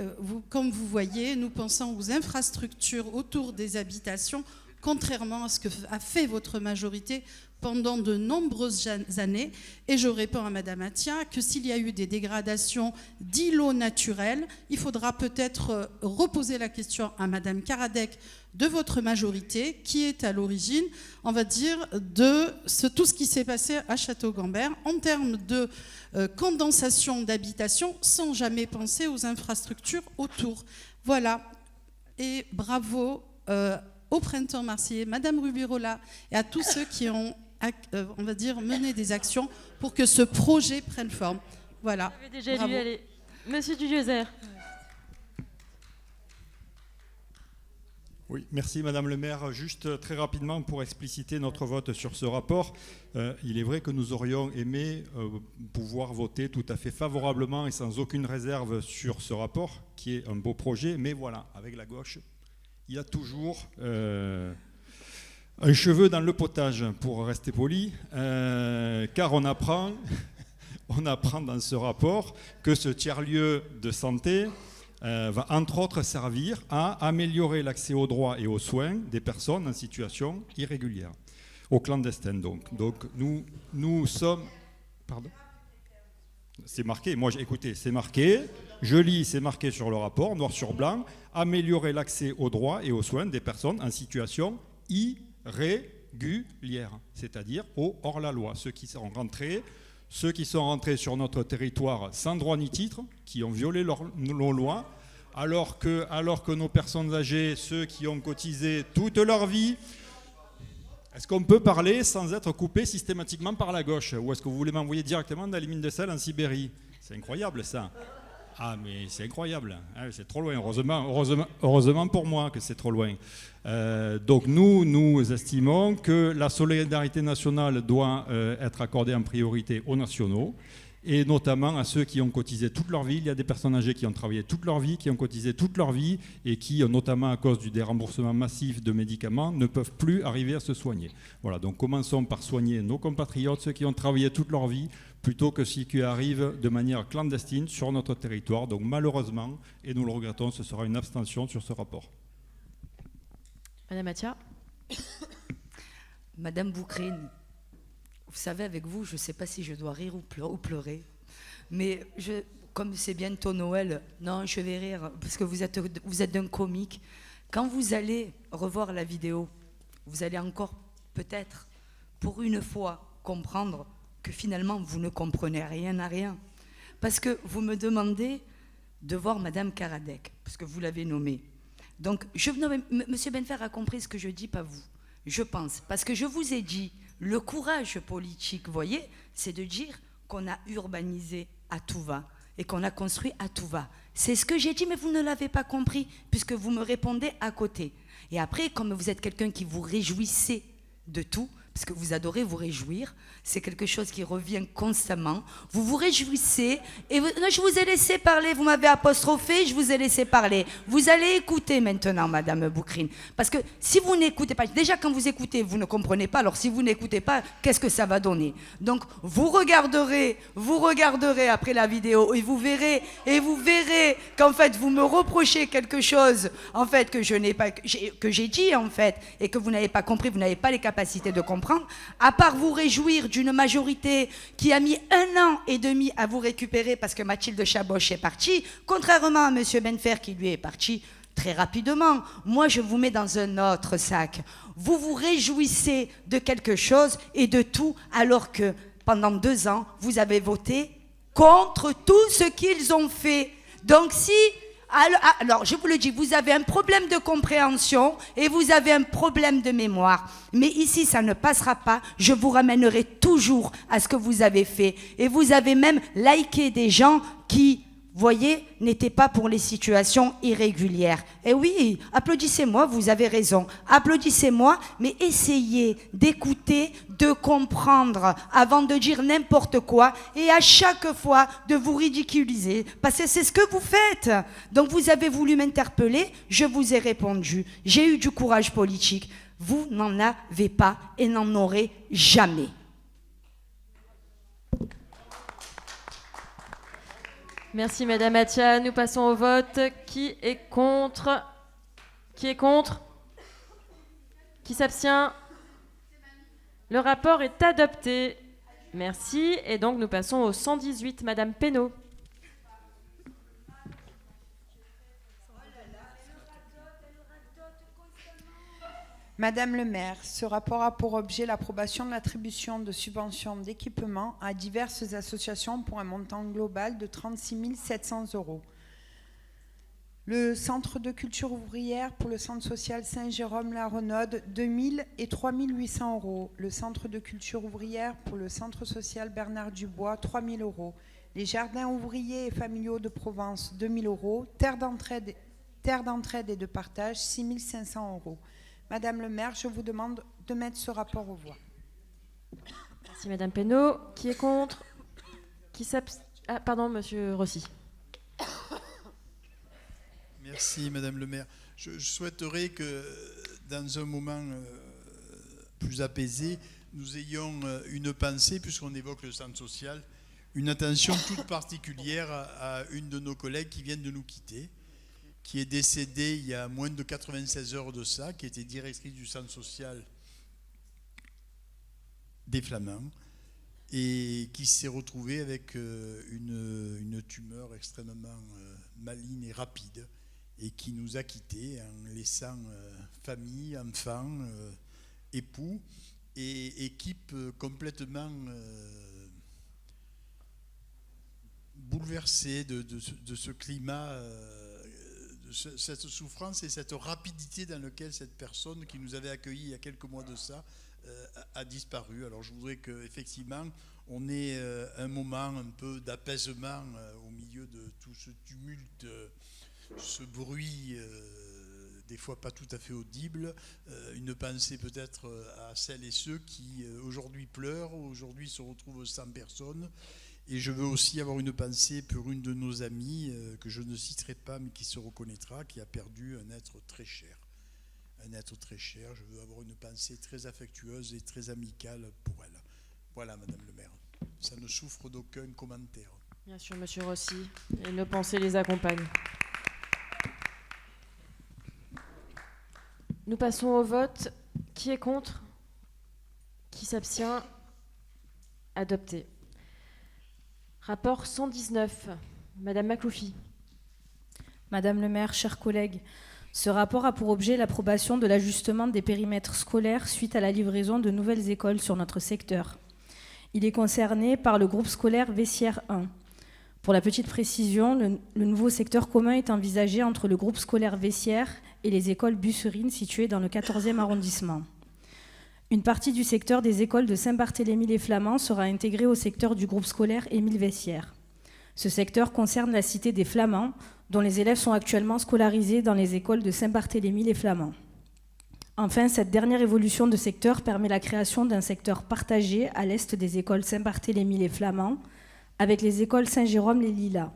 comme vous voyez, nous pensons aux infrastructures autour des habitations, contrairement à ce qu'a fait votre majorité pendant de nombreuses années. Et je réponds à Madame Attia que s'il y a eu des dégradations d'îlots naturels, il faudra peut-être reposer la question à Madame Karadec de votre majorité, qui est à l'origine, on va dire, de tout ce qui s'est passé à Château-Gambert en termes de condensation d'habitation, sans jamais penser aux infrastructures autour. Voilà. Et bravo au Printemps marseillais, Madame Rubirola, et à tous ceux qui ont, on va dire, mené des actions pour que ce projet prenne forme. Voilà. Vous avez déjà Bravo. lu, allez. Monsieur Dudiezer. Oui, merci Madame le maire. Juste très rapidement pour expliciter notre vote sur ce rapport. Il est vrai que nous aurions aimé pouvoir voter tout à fait favorablement et sans aucune réserve sur ce rapport, qui est un beau projet, mais voilà, avec la gauche, il y a toujours un cheveu dans le potage, pour rester poli, car on apprend dans ce rapport que ce tiers-lieu de santé va entre autres servir à améliorer l'accès aux droits et aux soins des personnes en situation irrégulière, aux clandestins donc. Donc nous sommes... Pardon ? C'est marqué, écoutez, c'est marqué, je lis, c'est marqué sur le rapport, noir sur blanc, améliorer l'accès aux droits et aux soins des personnes en situation irrégulière, c'est-à-dire au hors-la-loi, ceux qui sont rentrés sur notre territoire sans droit ni titre, qui ont violé nos lois, alors que nos personnes âgées, ceux qui ont cotisé toute leur vie... Est-ce qu'on peut parler sans être coupé systématiquement par la gauche? Ou est-ce que vous voulez m'envoyer directement dans les mines de sel en Sibérie? C'est incroyable ça. Ah mais c'est incroyable. Ah, c'est trop loin. Heureusement pour moi que c'est trop loin. Donc nous estimons que la solidarité nationale doit être accordée en priorité aux nationaux, et notamment à ceux qui ont cotisé toute leur vie. Il y a des personnes âgées qui ont travaillé toute leur vie, qui ont cotisé toute leur vie et qui, notamment à cause du déremboursement massif de médicaments, ne peuvent plus arriver à se soigner. Voilà, donc commençons par soigner nos compatriotes, ceux qui ont travaillé toute leur vie, plutôt que ceux qui arrivent de manière clandestine sur notre territoire. Donc malheureusement, et nous le regrettons, ce sera une abstention sur ce rapport. Madame Attia. Madame Boucrine, vous savez, avec vous, je ne sais pas si je dois rire ou pleurer, mais comme c'est bientôt Noël, non, je vais rire, parce que vous êtes d'un comique. Quand vous allez revoir la vidéo, vous allez encore, peut-être, pour une fois, comprendre que finalement, vous ne comprenez rien à rien. Parce que vous me demandez de voir Madame Karadec, parce que vous l'avez nommée. Donc, Monsieur Benfer a compris ce que je dis, pas vous. Je pense, parce que je vous ai dit, le courage politique, vous voyez, c'est de dire qu'on a urbanisé à tout va et qu'on a construit à tout va. C'est ce que j'ai dit, mais vous ne l'avez pas compris, puisque vous me répondez à côté. Et après, comme vous êtes quelqu'un qui vous réjouissez de tout, parce que vous adorez vous réjouir, c'est quelque chose qui revient constamment. Vous vous réjouissez, et non, je vous ai laissé parler, vous m'avez apostrophé, je vous ai laissé parler. Vous allez écouter maintenant, Madame Boucrine, parce que si vous n'écoutez pas, déjà quand vous écoutez, vous ne comprenez pas, alors si vous n'écoutez pas, qu'est-ce que ça va donner? Donc vous regarderez après la vidéo, et vous verrez qu'en fait vous me reprochez quelque chose, en fait, que j'ai dit, en fait, et que vous n'avez pas compris, vous n'avez pas les capacités de comprendre. À part vous réjouir d'une majorité qui a mis 1 an et demi à vous récupérer parce que Mathilde Chaboch est partie, contrairement à M. Benfer qui lui est parti très rapidement. Moi, je vous mets dans un autre sac. Vous vous réjouissez de quelque chose et de tout, alors que pendant 2 ans, vous avez voté contre tout ce qu'ils ont fait. Donc si... Alors, je vous le dis, vous avez un problème de compréhension et vous avez un problème de mémoire. Mais ici, ça ne passera pas. Je vous ramènerai toujours à ce que vous avez fait. Et vous avez même liké des gens qui, voyez, n'étaient pas pour les situations irrégulières. Et oui, applaudissez-moi, vous avez raison. Applaudissez-moi, mais essayez d'écouter, de comprendre avant de dire n'importe quoi et à chaque fois de vous ridiculiser. Parce que c'est ce que vous faites. Donc vous avez voulu m'interpeller, je vous ai répondu. J'ai eu du courage politique. Vous n'en avez pas et n'en aurez jamais. Merci Madame Atia. Nous passons au vote. Qui est contre? Qui est contre? Qui s'abstient? Le rapport est adopté. Merci. Et donc nous passons au 118. Madame Pénaud. Madame le maire, ce rapport a pour objet l'approbation de l'attribution de subventions d'équipement à diverses associations pour un montant global de 36 700 €. Le Centre de culture ouvrière pour le Centre social Saint-Jérôme-la-Renaude, 2 000 et 3 800 €. Le Centre de culture ouvrière pour le Centre social Bernard-Dubois, 3 000 €. Les jardins ouvriers et familiaux de Provence, 2 000 €. Terre d'entraide et de partage, 6 500 €. Madame le maire, je vous demande de mettre ce rapport aux voix. Merci Madame Pénaud. Qui est contre? Qui s'abstient? Ah, pardon, Monsieur Rossi. Merci Madame le maire. Je souhaiterais que dans un moment plus apaisé, nous ayons une pensée, puisqu'on évoque le centre social, une attention toute particulière à une de nos collègues qui vient de nous quitter, qui est décédée il y a moins de 96 heures de ça, qui était directrice du centre social des Flamands et qui s'est retrouvée avec une tumeur extrêmement maligne et rapide et qui nous a quittés en laissant famille, enfants, époux et équipe complètement bouleversée de ce climat, cette souffrance et cette rapidité dans laquelle cette personne qui nous avait accueillis il y a quelques mois de ça a disparu. Alors je voudrais qu'effectivement on ait un moment un peu d'apaisement au milieu de tout ce tumulte, ce bruit des fois pas tout à fait audible, une pensée peut-être à celles et ceux qui aujourd'hui pleurent, aujourd'hui se retrouvent sans personne. Et je veux aussi avoir une pensée pour une de nos amies, que je ne citerai pas, mais qui se reconnaîtra, qui a perdu un être très cher. Un être très cher. Je veux avoir une pensée très affectueuse et très amicale pour elle. Voilà, Madame le maire. Ça ne souffre d'aucun commentaire. Bien sûr, Monsieur Rossi. Et nos pensées les accompagnent. Nous passons au vote. Qui est contre? Qui s'abstient? Adopté. Rapport 119. Madame Makloufi. Madame le maire, chers collègues, ce rapport a pour objet l'approbation de l'ajustement des périmètres scolaires suite à la livraison de nouvelles écoles sur notre secteur. Il est concerné par le groupe scolaire Vessières 1. Pour la petite précision, le nouveau secteur commun est envisagé entre le groupe scolaire Vessières et les écoles Busserines situées dans le 14e arrondissement. Une partie du secteur des écoles de Saint-Barthélemy-les-Flamands sera intégrée au secteur du groupe scolaire Émile Vessières. Ce secteur concerne la cité des Flamands, dont les élèves sont actuellement scolarisés dans les écoles de Saint-Barthélemy-les-Flamands. Enfin, cette dernière évolution de secteur permet la création d'un secteur partagé à l'est des écoles Saint-Barthélemy-les-Flamands avec les écoles Saint-Jérôme-les-Lilas.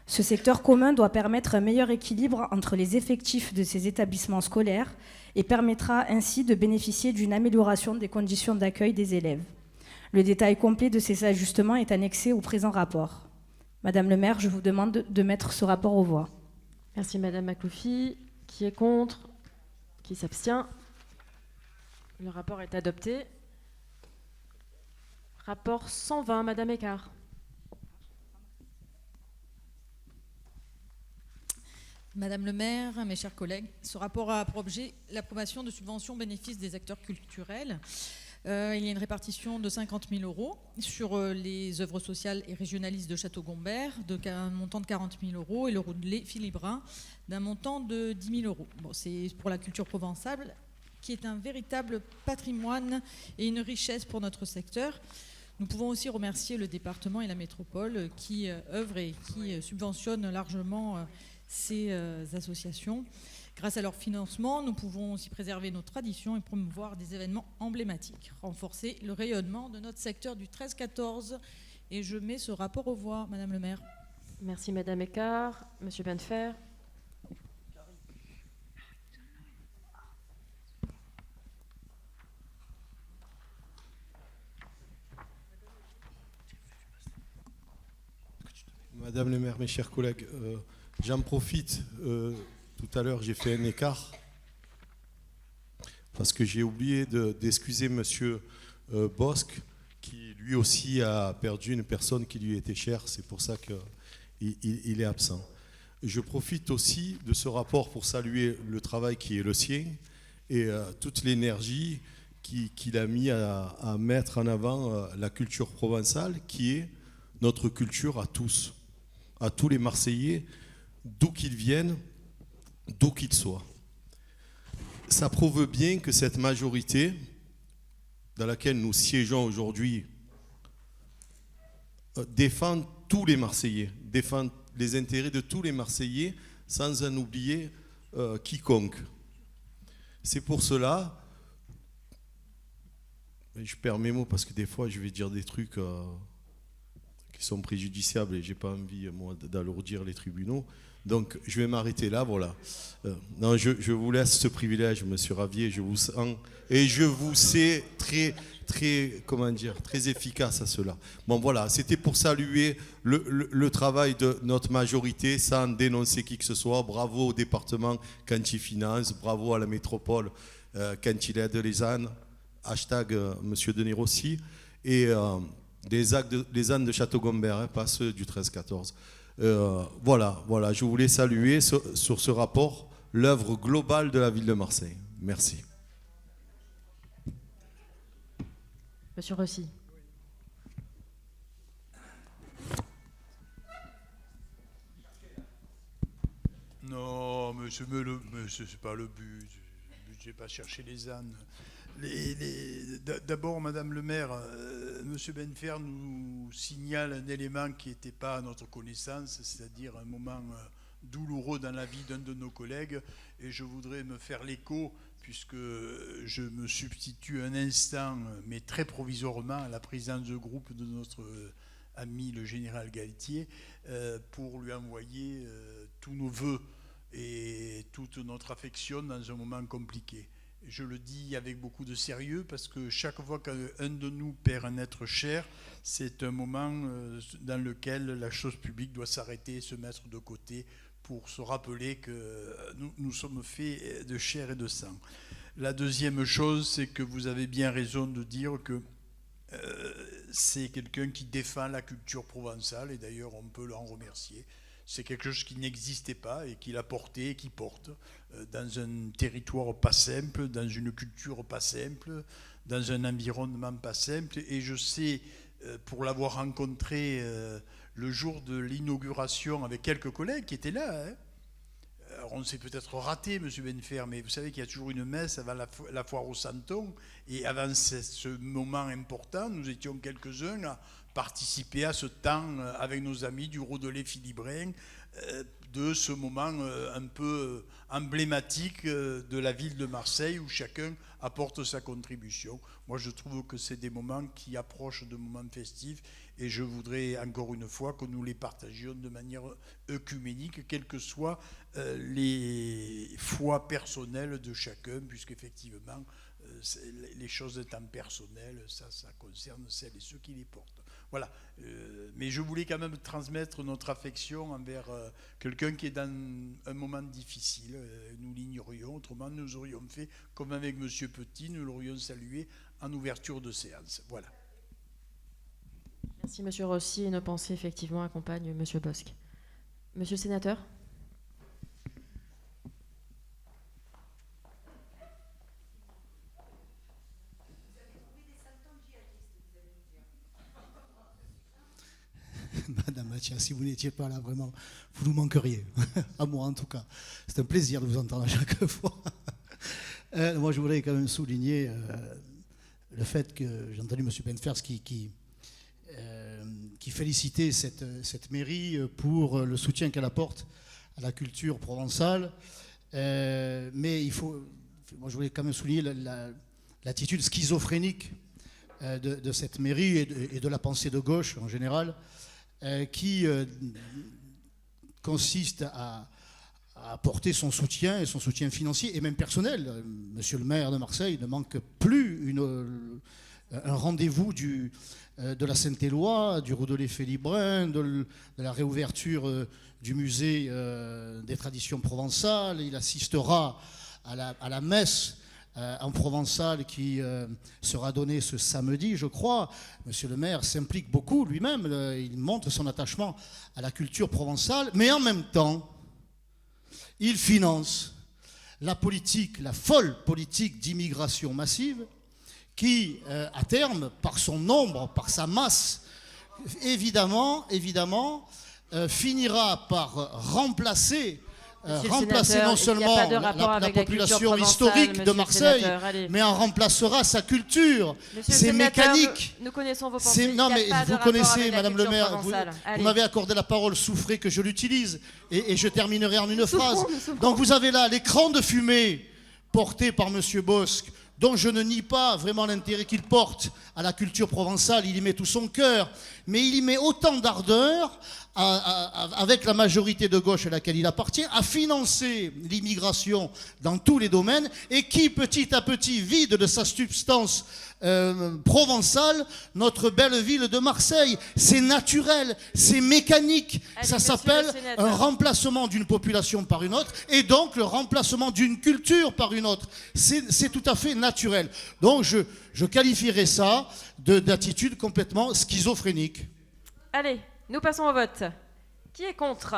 Ce secteur commun doit permettre un meilleur équilibre entre les effectifs de ces établissements scolaires et permettra ainsi de bénéficier d'une amélioration des conditions d'accueil des élèves. Le détail complet de ces ajustements est annexé au présent rapport. Madame le maire, je vous demande de mettre ce rapport aux voix. Merci Madame Makloufi. Qui est contre? Qui s'abstient? Le rapport est adopté. Rapport 120, Madame Écart. Madame le maire, mes chers collègues, ce rapport a pour objet l'approbation de subventions au bénéfice des acteurs culturels. Il y a une répartition de 50 000 € sur les œuvres sociales et régionalistes de Château-Gombert, d'un montant de 40 000 € et le roulet Philippe Brun d'un montant de 10 000 €. Bon, c'est pour la culture provençale, qui est un véritable patrimoine et une richesse pour notre secteur. Nous pouvons aussi remercier le département et la métropole qui œuvrent et qui subventionnent largement ces associations. Grâce à leur financement, nous pouvons aussi préserver nos traditions et promouvoir des événements emblématiques, renforcer le rayonnement de notre secteur du 13-14. Et je mets ce rapport aux voix, Madame le maire. Merci Madame Écart. Monsieur Benfer. Madame le maire, mes chers collègues, j'en profite. Tout à l'heure, j'ai fait un écart parce que j'ai oublié d'excuser Monsieur Bosque, qui lui aussi a perdu une personne qui lui était chère. C'est pour ça qu'il est absent. Je profite aussi de ce rapport pour saluer le travail qui est le sien et toute l'énergie qu'il a mis à mettre en avant la culture provençale, qui est notre culture à tous les Marseillais, d'où qu'ils viennent, d'où qu'ils soient. Ça prouve bien que cette majorité dans laquelle nous siégeons aujourd'hui défend tous les Marseillais, défend les intérêts de tous les Marseillais sans en oublier quiconque. C'est pour cela, je perds mes mots parce que des fois je vais dire des trucs qui sont préjudiciables et j'ai pas envie moi d'alourdir les tribunaux. Donc, je vais m'arrêter là, voilà. Non, je vous laisse ce privilège, monsieur Ravier, je vous sens, et je vous sais très efficace à cela. Bon, voilà, c'était pour saluer le travail de notre majorité sans dénoncer qui que ce soit. Bravo au département quand il finance, bravo à la métropole quand il aide les ânes, hashtag monsieur Denis Rossi, et les ânes de Château-Gombert, hein, pas ceux du 13-14. Voilà, je voulais saluer sur ce rapport l'œuvre globale de la ville de Marseille. Merci. Monsieur Rossi. Non, monsieur, c'est pas le but. Le but, c'est pas chercher les ânes. D'abord, Madame le maire, Monsieur Benfer nous signale un élément qui n'était pas à notre connaissance, c'est-à-dire un moment douloureux dans la vie d'un de nos collègues, et je voudrais me faire l'écho, puisque je me substitue un instant, mais très provisoirement, à la présidence de groupe de notre ami le général Galtier, pour lui envoyer tous nos voeux et toute notre affection dans un moment compliqué. Je le dis avec beaucoup de sérieux parce que chaque fois qu'un de nous perd un être cher, c'est un moment dans lequel la chose publique doit s'arrêter et se mettre de côté pour se rappeler que nous sommes faits de chair et de sang. La deuxième chose, c'est que vous avez bien raison de dire que c'est quelqu'un qui défend la culture provençale et d'ailleurs on peut l'en remercier. C'est quelque chose qui n'existait pas et qu'il a porté et qui porte dans un territoire pas simple, dans une culture pas simple, dans un environnement pas simple. Et je sais, pour l'avoir rencontré le jour de l'inauguration avec quelques collègues qui étaient là, hein, alors on s'est peut-être raté, monsieur Benfer, mais vous savez qu'il y a toujours une messe avant la foire au Santon, et avant ce moment important, nous étions quelques-uns à participer à ce temps avec nos amis du Rodelet Philibrin, de ce moment un peu emblématique de la ville de Marseille où chacun apporte sa contribution. Moi, je trouve que c'est des moments qui approchent de moments festifs et je voudrais encore une fois que nous les partagions de manière œcuménique, quelles que soient les foi personnelles de chacun, puisqu'effectivement, les choses étant personnelles, ça concerne celles et ceux qui les portent. Voilà. Mais je voulais quand même transmettre notre affection envers quelqu'un qui est dans un moment difficile. Nous l'ignorions, autrement nous aurions fait comme avec M. Petit, nous l'aurions salué en ouverture de séance. Voilà. Merci M. Rossi et nos pensées effectivement accompagnent M. Bosc. Monsieur le sénateur. Madame Mathias, si vous n'étiez pas là, vraiment, vous nous manqueriez. À moi, en tout cas. C'est un plaisir de vous entendre à chaque fois. Moi, je voudrais quand même souligner le fait que j'ai entendu M. Benfers qui félicitait cette mairie pour le soutien qu'elle apporte à la culture provençale. Mais moi, je voulais quand même souligner l'attitude schizophrénique de cette mairie et de la pensée de gauche en général, qui consiste à apporter son soutien, et son soutien financier et même personnel. Monsieur le maire de Marseille ne manque plus un rendez-vous de la Saint-Éloi, du Rodelet Philibrin, de la réouverture du musée des traditions provençales. Il assistera à la messe en provençal qui sera donnée ce samedi, je crois. Monsieur le maire s'implique beaucoup lui-même, il montre son attachement à la culture provençale, mais en même temps, il finance la folle politique d'immigration massive qui, à terme, par son nombre, par sa masse, évidemment, finira par remplacer non seulement la population historique de Marseille, mais en remplacera sa culture, ses mécaniques. Nous connaissons vos pensées. Non, mais vous connaissez, Madame le maire, vous m'avez accordé la parole, souffrez que je l'utilise, et je terminerai en une phrase. Donc vous avez là l'écran de fumée porté par Monsieur Bosc, dont je ne nie pas vraiment l'intérêt qu'il porte à la culture provençale, il y met tout son cœur, mais il y met autant d'ardeur, avec la majorité de gauche à laquelle il appartient, à financer l'immigration dans tous les domaines, et qui petit à petit vide de sa substance provençale notre belle ville de Marseille. C'est naturel, c'est mécanique, ça s'appelle un remplacement d'une population par une autre, et donc le remplacement d'une culture par une autre. C'est tout à fait naturel. Donc je qualifierais ça d'attitude complètement schizophrénique. Allez, nous passons au vote. Qui est contre ?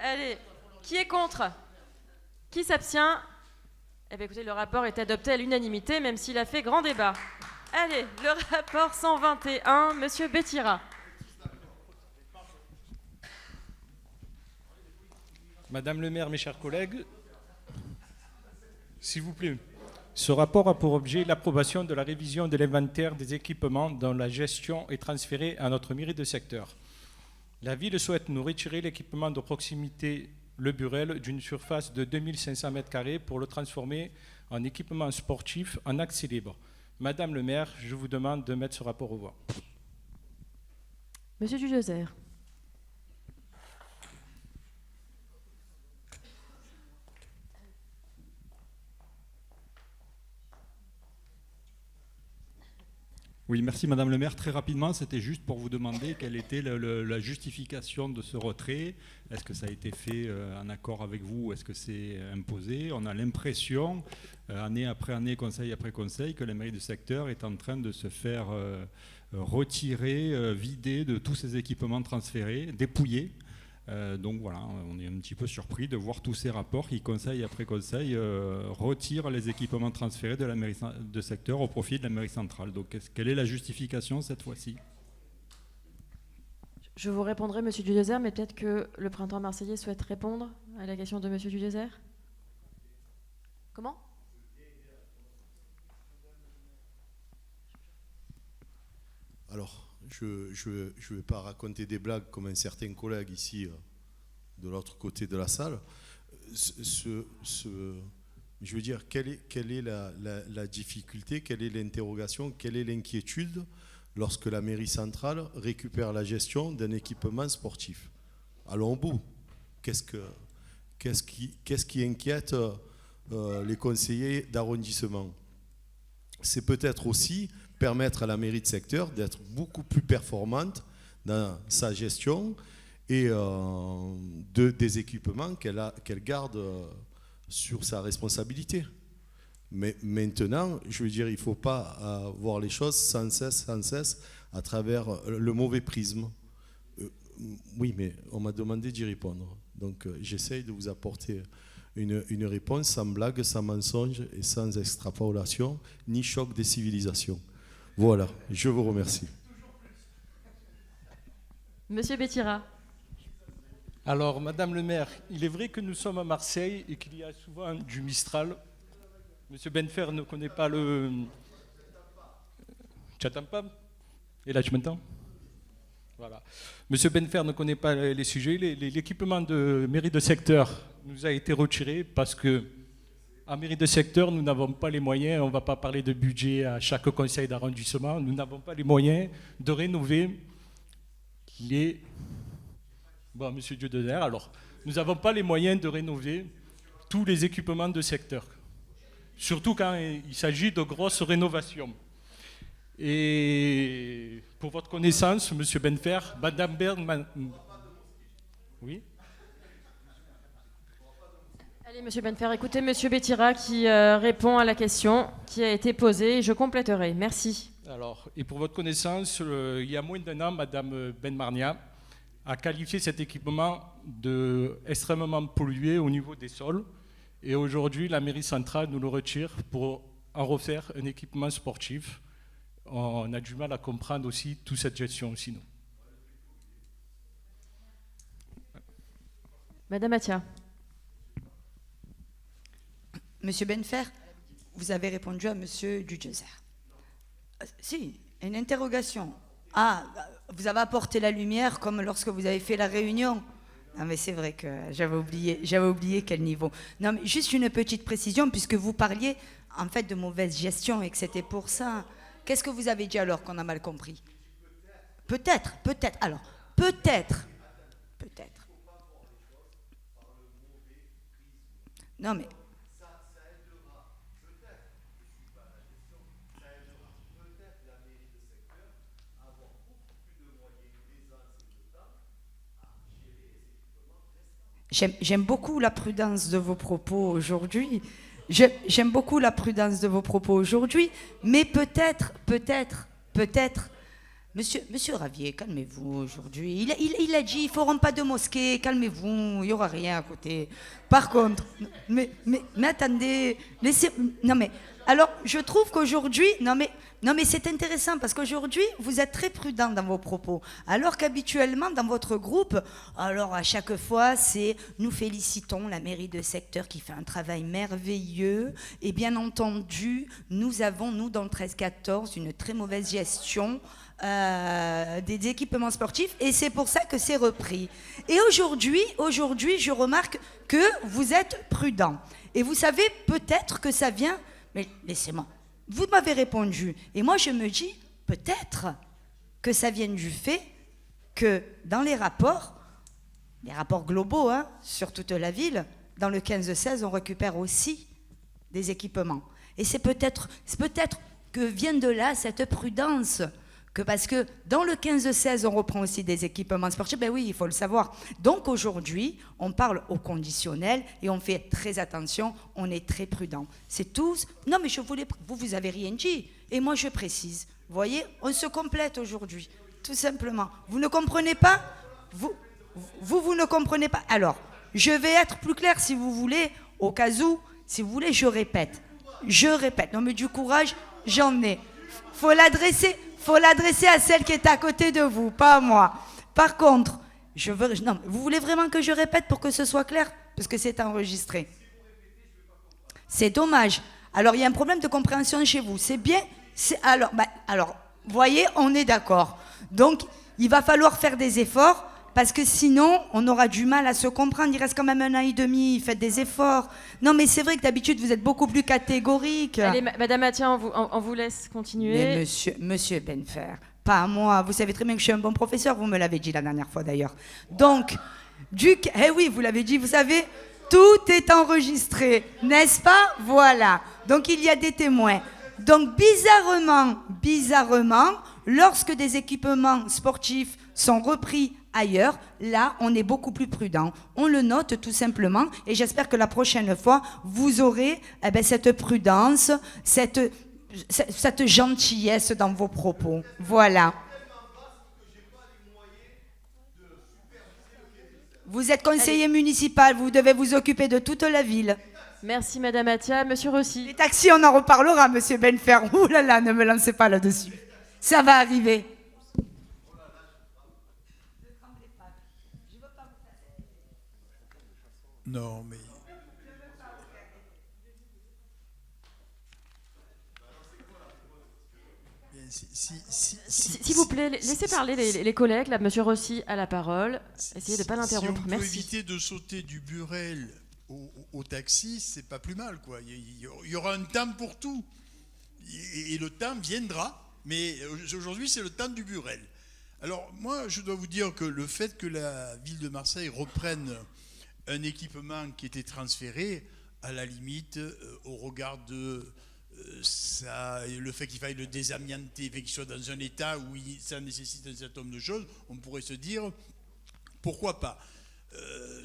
Allez, qui est contre ? Qui s'abstient ? Eh bien écoutez, le rapport est adopté à l'unanimité, même s'il a fait grand débat. Allez, le rapport 121, Monsieur Bettira. Madame le maire, mes chers collègues, s'il vous plaît. Ce rapport a pour objet l'approbation de la révision de l'inventaire des équipements dont la gestion est transférée à notre mairie de secteur. La ville souhaite nous retirer l'équipement de proximité Le Burel d'une surface de 2500 m² pour le transformer en équipement sportif en accès libre. Madame le maire, je vous demande de mettre ce rapport aux voix. Monsieur Dudiozer. Oui, merci Madame le maire. Très rapidement, c'était juste pour vous demander quelle était la justification de ce retrait. Est-ce que ça a été fait en accord avec vous ou est-ce que c'est imposé ? On a l'impression, année après année, conseil après conseil, que la mairie du secteur est en train de se faire retirer, vider de tous ces équipements transférés, dépouillés. Donc voilà, on est un petit peu surpris de voir tous ces rapports qui, conseil après conseil, retirent les équipements transférés de la mairie de secteur au profit de la mairie centrale. Donc quelle est la justification cette fois-ci ? Je vous répondrai, Monsieur Dudiozer, mais peut-être que le Printemps marseillais souhaite répondre à la question de Monsieur Dudiozer. Comment ? Alors, je vais pas raconter des blagues comme un certain collègue ici, de l'autre côté de la salle. Je veux dire, quelle est la difficulté, quelle est l'interrogation, quelle est l'inquiétude lorsque la mairie centrale récupère la gestion d'un équipement sportif? Allons au bout. Qu'est-ce qui inquiète les conseillers d'arrondissement? C'est peut-être aussi permettre à la mairie de secteur d'être beaucoup plus performante dans sa gestion et des équipements qu'elle garde sur sa responsabilité. Mais maintenant, je veux dire, il ne faut pas voir les choses sans cesse à travers le mauvais prisme. Oui, mais on m'a demandé d'y répondre. Donc j'essaye de vous apporter une réponse sans blague, sans mensonge et sans extrapolation, ni choc des civilisations. Voilà, je vous remercie. Monsieur Bétira. Alors, Madame le maire, il est vrai que nous sommes à Marseille et qu'il y a souvent du Mistral. Monsieur Benfer ne connaît pas le... Tu n'attends pas? Et là, tu m'entends? Voilà. Monsieur Benfer ne connaît pas les sujets. L'équipement de mairie de secteur nous a été retiré parce que à mairie de secteur, nous n'avons pas les moyens, on ne va pas parler de budget à chaque conseil d'arrondissement, nous n'avons pas les moyens de rénover les... Bon, monsieur Dieudonner, alors, nous n'avons pas les moyens de rénover tous les équipements de secteur, surtout quand il s'agit de grosses rénovations. Et pour votre connaissance, monsieur Benfer, madame Bern... Oui? Allez, monsieur Benfer, écoutez monsieur Bétira qui répond à la question qui a été posée et je compléterai. Merci. Alors, et pour votre connaissance, il y a moins d'un an, madame Benmarnia a qualifié cet équipement de extrêmement pollué au niveau des sols. Et aujourd'hui, la mairie centrale nous le retire pour en refaire un équipement sportif. On a du mal à comprendre aussi toute cette gestion aussi, nous. Madame Atia. Monsieur Benfer, vous avez répondu à monsieur Dudjezer. Si, une interrogation. Ah, vous avez apporté la lumière comme lorsque vous avez fait la réunion. Non mais c'est vrai que j'avais oublié quel niveau. Non mais juste une petite précision puisque vous parliez en fait de mauvaise gestion et que c'était pour ça. Qu'est-ce que vous avez dit alors qu'on a mal compris? Peut-être. Alors, peut-être. Non mais... J'aime beaucoup la prudence de vos propos aujourd'hui. J'aime beaucoup la prudence de vos propos aujourd'hui, mais peut-être, Monsieur Ravier, calmez-vous aujourd'hui. Il a dit, il ne feront pas de mosquée, calmez-vous, il n'y aura rien à côté. Par contre, mais attendez, laissez... Non mais, alors, je trouve qu'aujourd'hui... Non mais c'est intéressant parce qu'aujourd'hui, vous êtes très prudent dans vos propos. Alors qu'habituellement, dans votre groupe, alors à chaque fois, c'est nous félicitons la mairie de secteur qui fait un travail merveilleux. Et bien entendu, nous avons, nous, dans le 13-14, une très mauvaise gestion des équipements sportifs. Et c'est pour ça que c'est repris. Et aujourd'hui, je remarque que vous êtes prudent. Et vous savez, peut-être que ça vient... Mais laissez-moi... Vous m'avez répondu. Et moi, je me dis, peut-être que ça vient du fait que dans les rapports globaux sur toute la ville, dans le 15-16, on récupère aussi des équipements. Et c'est peut-être que vient de là cette prudence. Que parce que dans le 15-16, on reprend aussi des équipements sportifs, ben oui, il faut le savoir. Donc aujourd'hui, on parle au conditionnel et on fait très attention, on est très prudent. C'est tous... Non, mais vous avez rien dit. Et moi, je précise. Vous voyez, on se complète aujourd'hui, tout simplement. Vous ne comprenez pas? Vous ne comprenez pas? Alors, je vais être plus clair si vous voulez, au cas où, si vous voulez, je répète. Non, mais du courage, j'en ai. Faut l'adresser à celle qui est à côté de vous, pas à moi. Par contre, non, vous voulez vraiment que je répète pour que ce soit clair? Parce que c'est enregistré. C'est dommage. Alors, il y a un problème de compréhension chez vous. C'est bien. Alors, Vous voyez, on est d'accord. Donc, il va falloir faire des efforts parce que sinon, on aura du mal à se comprendre. Il reste quand même 1 an et demi, faites des efforts. Non, mais c'est vrai que d'habitude, vous êtes beaucoup plus catégorique. Allez, Madame Mathia, on vous laisse continuer. Mais monsieur Benfer, pas à moi. Vous savez très bien que je suis un bon professeur, vous me l'avez dit la dernière fois d'ailleurs. Donc, eh oui, vous l'avez dit, vous savez, tout est enregistré, n'est-ce pas? Voilà. Donc, il y a des témoins. Donc, bizarrement, lorsque des équipements sportifs sont repris ailleurs, là, on est beaucoup plus prudent. On le note tout simplement et j'espère que la prochaine fois, vous aurez cette prudence, cette gentillesse dans vos propos. Voilà. Vous êtes conseiller municipal, vous devez vous occuper de toute la ville. Merci Madame Mathia. Monsieur Rossi. Les taxis, on en reparlera, Monsieur Benfer. Ouh là là, ne me lancez pas là-dessus. Ça va arriver. Non, mais... S'il vous plaît, laissez parler les collègues. Là, Monsieur Rossi a la parole. Essayez de ne pas l'interrompre. Si on peut Merci. éviter de sauter du Burel au taxi, c'est pas plus mal, quoi. Il y aura un temps pour tout. Et le temps viendra. Mais aujourd'hui, c'est le temps du Burel. Alors, moi, je dois vous dire que le fait que la ville de Marseille reprenne un équipement qui était transféré, à la limite, au regard de le fait qu'il faille le désamianter, qu'il soit dans un état où ça nécessite un certain nombre de choses, on pourrait se dire, pourquoi pas.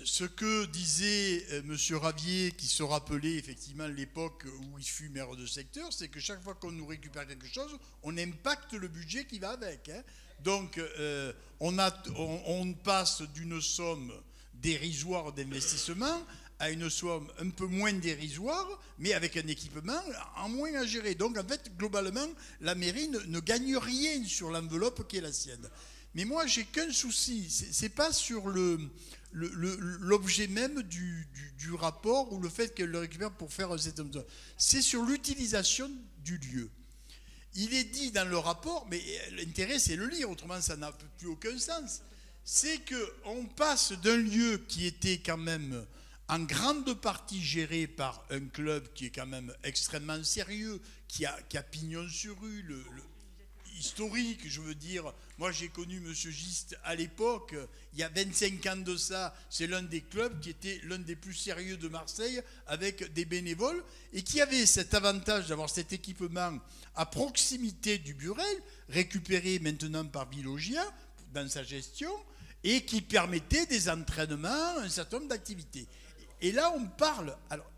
Ce que disait M. Ravier, qui se rappelait effectivement l'époque où il fut maire de secteur, c'est que chaque fois qu'on nous récupère quelque chose, on impacte le budget qui va avec. Hein. Donc, on passe d'une somme dérisoire d'investissement à une somme un peu moins dérisoire, mais avec un équipement en moins à gérer. Donc, en fait, globalement, la mairie ne gagne rien sur l'enveloppe qui est la sienne. Mais moi, j'ai qu'un souci, c'est pas sur l'objet même du rapport ou le fait qu'elle le récupère pour faire un certain nombre de... C'est sur l'utilisation du lieu. Il est dit dans le rapport, mais l'intérêt c'est le lire, autrement ça n'a plus aucun sens, c'est qu'on passe d'un lieu qui était quand même en grande partie géré par un club qui est quand même extrêmement sérieux, qui a pignon sur rue, le historique, je veux dire. Moi, j'ai connu M. Giste à l'époque, il y a 25 ans de ça. C'est l'un des clubs qui était l'un des plus sérieux de Marseille, avec des bénévoles, et qui avait cet avantage d'avoir cet équipement à proximité du Burel, récupéré maintenant par Bilogia dans sa gestion, et qui permettait des entraînements, un certain nombre d'activités. Et là, on parle... Alors,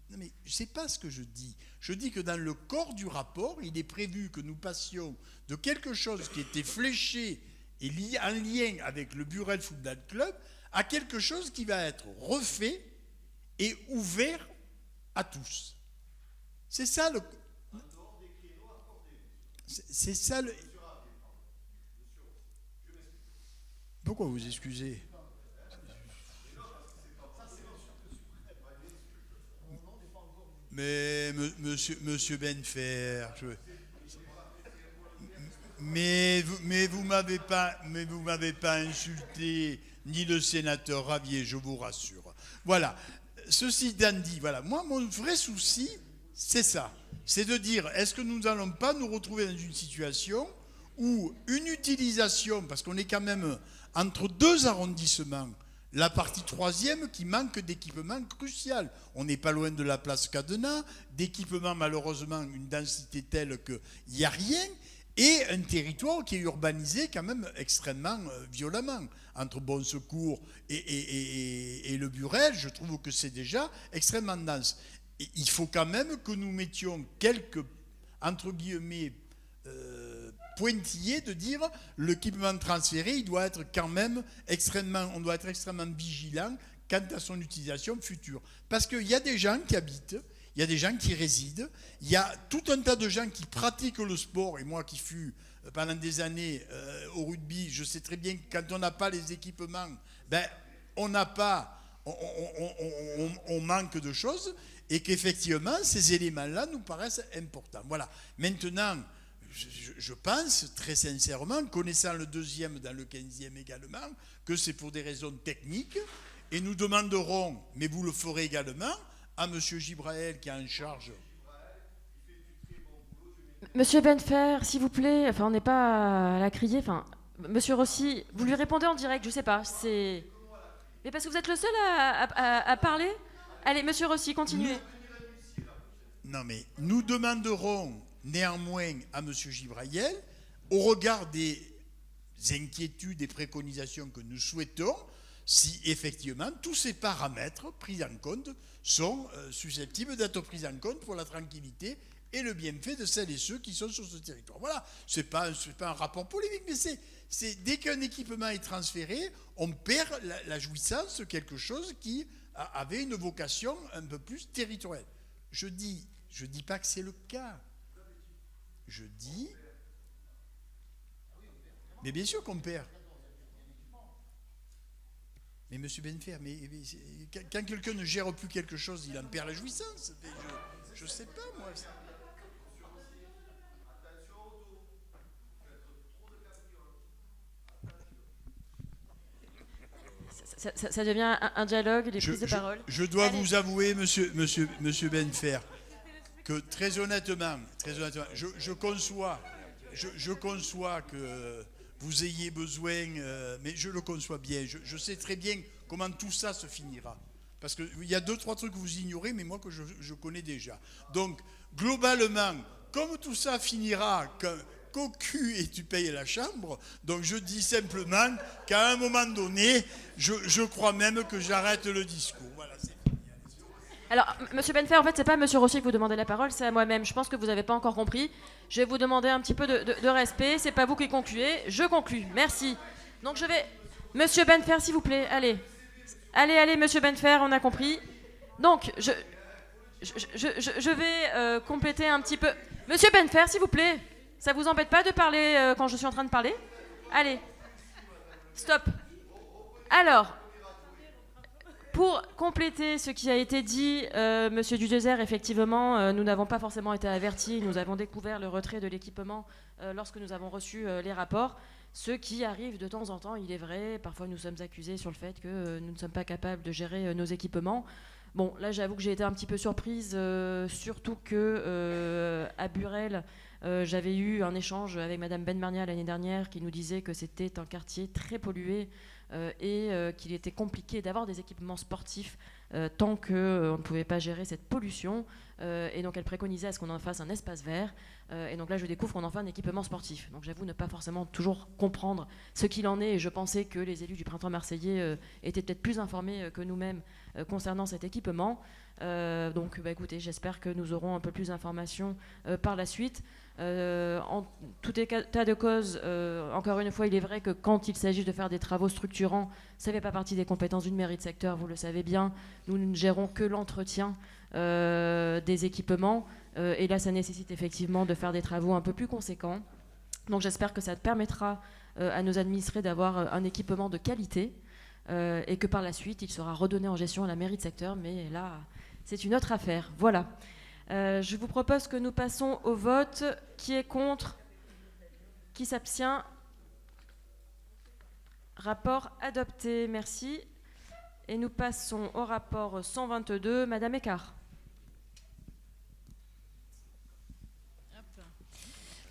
non mais je ne sais pas ce que je dis. Je dis que dans le corps du rapport, il est prévu que nous passions de quelque chose qui était fléché et en lien avec le Burel Football Club à quelque chose qui va être refait et ouvert à tous. C'est ça le... C'est ça le... Pourquoi vous excusez ? Mais monsieur Benfer, mais vous m'avez pas insulté ni le sénateur Ravier, je vous rassure. Voilà. Ceci étant dit, voilà. Moi, mon vrai souci, c'est ça, c'est de dire, est-ce que nous n'allons pas nous retrouver dans une situation où une utilisation, parce qu'on est quand même entre deux arrondissements. La partie troisième qui manque d'équipement crucial. On n'est pas loin de la place Cadenas, d'équipement malheureusement une densité telle qu'il n'y a rien, et un territoire qui est urbanisé quand même extrêmement violemment. Entre Bon Secours et le Burel, je trouve que c'est déjà extrêmement dense. Et il faut quand même que nous mettions quelques, entre guillemets, pointillé de dire l'équipement transféré, il doit être quand même on doit être extrêmement vigilant quant à son utilisation future. Parce qu'il y a des gens qui habitent, il y a des gens qui résident, il y a tout un tas de gens qui pratiquent le sport, et moi qui fus pendant des années au rugby, je sais très bien que quand on n'a pas les équipements, on manque de choses, et qu'effectivement, ces éléments-là nous paraissent importants. Voilà. Maintenant, je pense très sincèrement, connaissant le deuxième dans le 15e également, que c'est pour des raisons techniques. Et nous demanderons, mais vous le ferez également, à M. Gibraël qui est en charge. Monsieur Benfer, s'il vous plaît, enfin, on n'est pas à la crier. Enfin, Monsieur Rossi, vous lui répondez en direct, je sais pas. Mais parce que vous êtes le seul à parler. Allez, Monsieur Rossi, continuez. Non, mais nous demanderons néanmoins à M. Gibraël, au regard des inquiétudes et préconisations que nous souhaitons, si effectivement tous ces paramètres pris en compte sont susceptibles d'être pris en compte pour la tranquillité et le bienfait de celles et ceux qui sont sur ce territoire. Voilà, c'est pas un rapport polémique, mais c'est dès qu'un équipement est transféré, on perd la jouissance de quelque chose qui avait une vocation un peu plus territoriale. Je dis pas que c'est le cas. Je dis... Mais bien sûr qu'on perd. Mais M. Benfer, quand quelqu'un ne gère plus quelque chose, il en perd la jouissance. Je ne sais pas, moi. Ça devient un dialogue, des prises de parole. Je dois vous avouer, monsieur Benfer, que très honnêtement, je conçois que vous ayez besoin, mais je le conçois bien. Je sais très bien comment tout ça se finira. Parce qu'il y a 2-3 trucs que vous ignorez, mais moi que je connais déjà. Donc, globalement, comme tout ça finira qu'au cul et tu payes la chambre, donc je dis simplement qu'à un moment donné, je crois même que j'arrête le discours. Voilà, c'est fini. Alors, Monsieur Benfer, en fait, c'est pas Monsieur Rossi que vous demandez la parole, c'est à moi-même. Je pense que vous n'avez pas encore compris. Je vais vous demander un petit peu de respect. C'est pas vous qui concluez, je conclue. Merci. Donc je vais... Monsieur Benfer, s'il vous plaît, allez. Allez, Monsieur Benfer, on a compris. Donc, je vais compléter un petit peu... Monsieur Benfer, s'il vous plaît, ça vous embête pas de parler quand je suis en train de parler? Allez. Stop. Alors... Pour compléter ce qui a été dit, Monsieur Dudézer, effectivement, nous n'avons pas forcément été avertis. Nous avons découvert le retrait de l'équipement lorsque nous avons reçu les rapports. Ce qui arrive de temps en temps, il est vrai. Parfois, nous sommes accusés sur le fait que nous ne sommes pas capables de gérer nos équipements. Bon, là, j'avoue que j'ai été un petit peu surprise, surtout que à Burel, j'avais eu un échange avec Madame Benmarnia l'année dernière qui nous disait que c'était un quartier très pollué et qu'il était compliqué d'avoir des équipements sportifs tant qu'on ne pouvait pas gérer cette pollution. Et donc elle préconisait à ce qu'on en fasse un espace vert. Et donc là je découvre qu'on en fait un équipement sportif. Donc j'avoue ne pas forcément toujours comprendre ce qu'il en est. Et je pensais que les élus du printemps marseillais étaient peut-être plus informés que nous-mêmes concernant cet équipement. Donc écoutez, j'espère que nous aurons un peu plus d'informations par la suite. En tout état de cause, encore une fois, il est vrai que quand il s'agit de faire des travaux structurants, ça ne fait pas partie des compétences d'une mairie de secteur, vous le savez bien. Nous ne gérons que l'entretien des équipements. Et là, ça nécessite effectivement de faire des travaux un peu plus conséquents. Donc j'espère que ça permettra à nos administrés d'avoir un équipement de qualité et que par la suite, il sera redonné en gestion à la mairie de secteur. Mais là, c'est une autre affaire. Voilà. Je vous propose que nous passons au vote. Qui est contre? Qui s'abstient? Rapport adopté. Merci. Et nous passons au rapport 122. Madame Écart.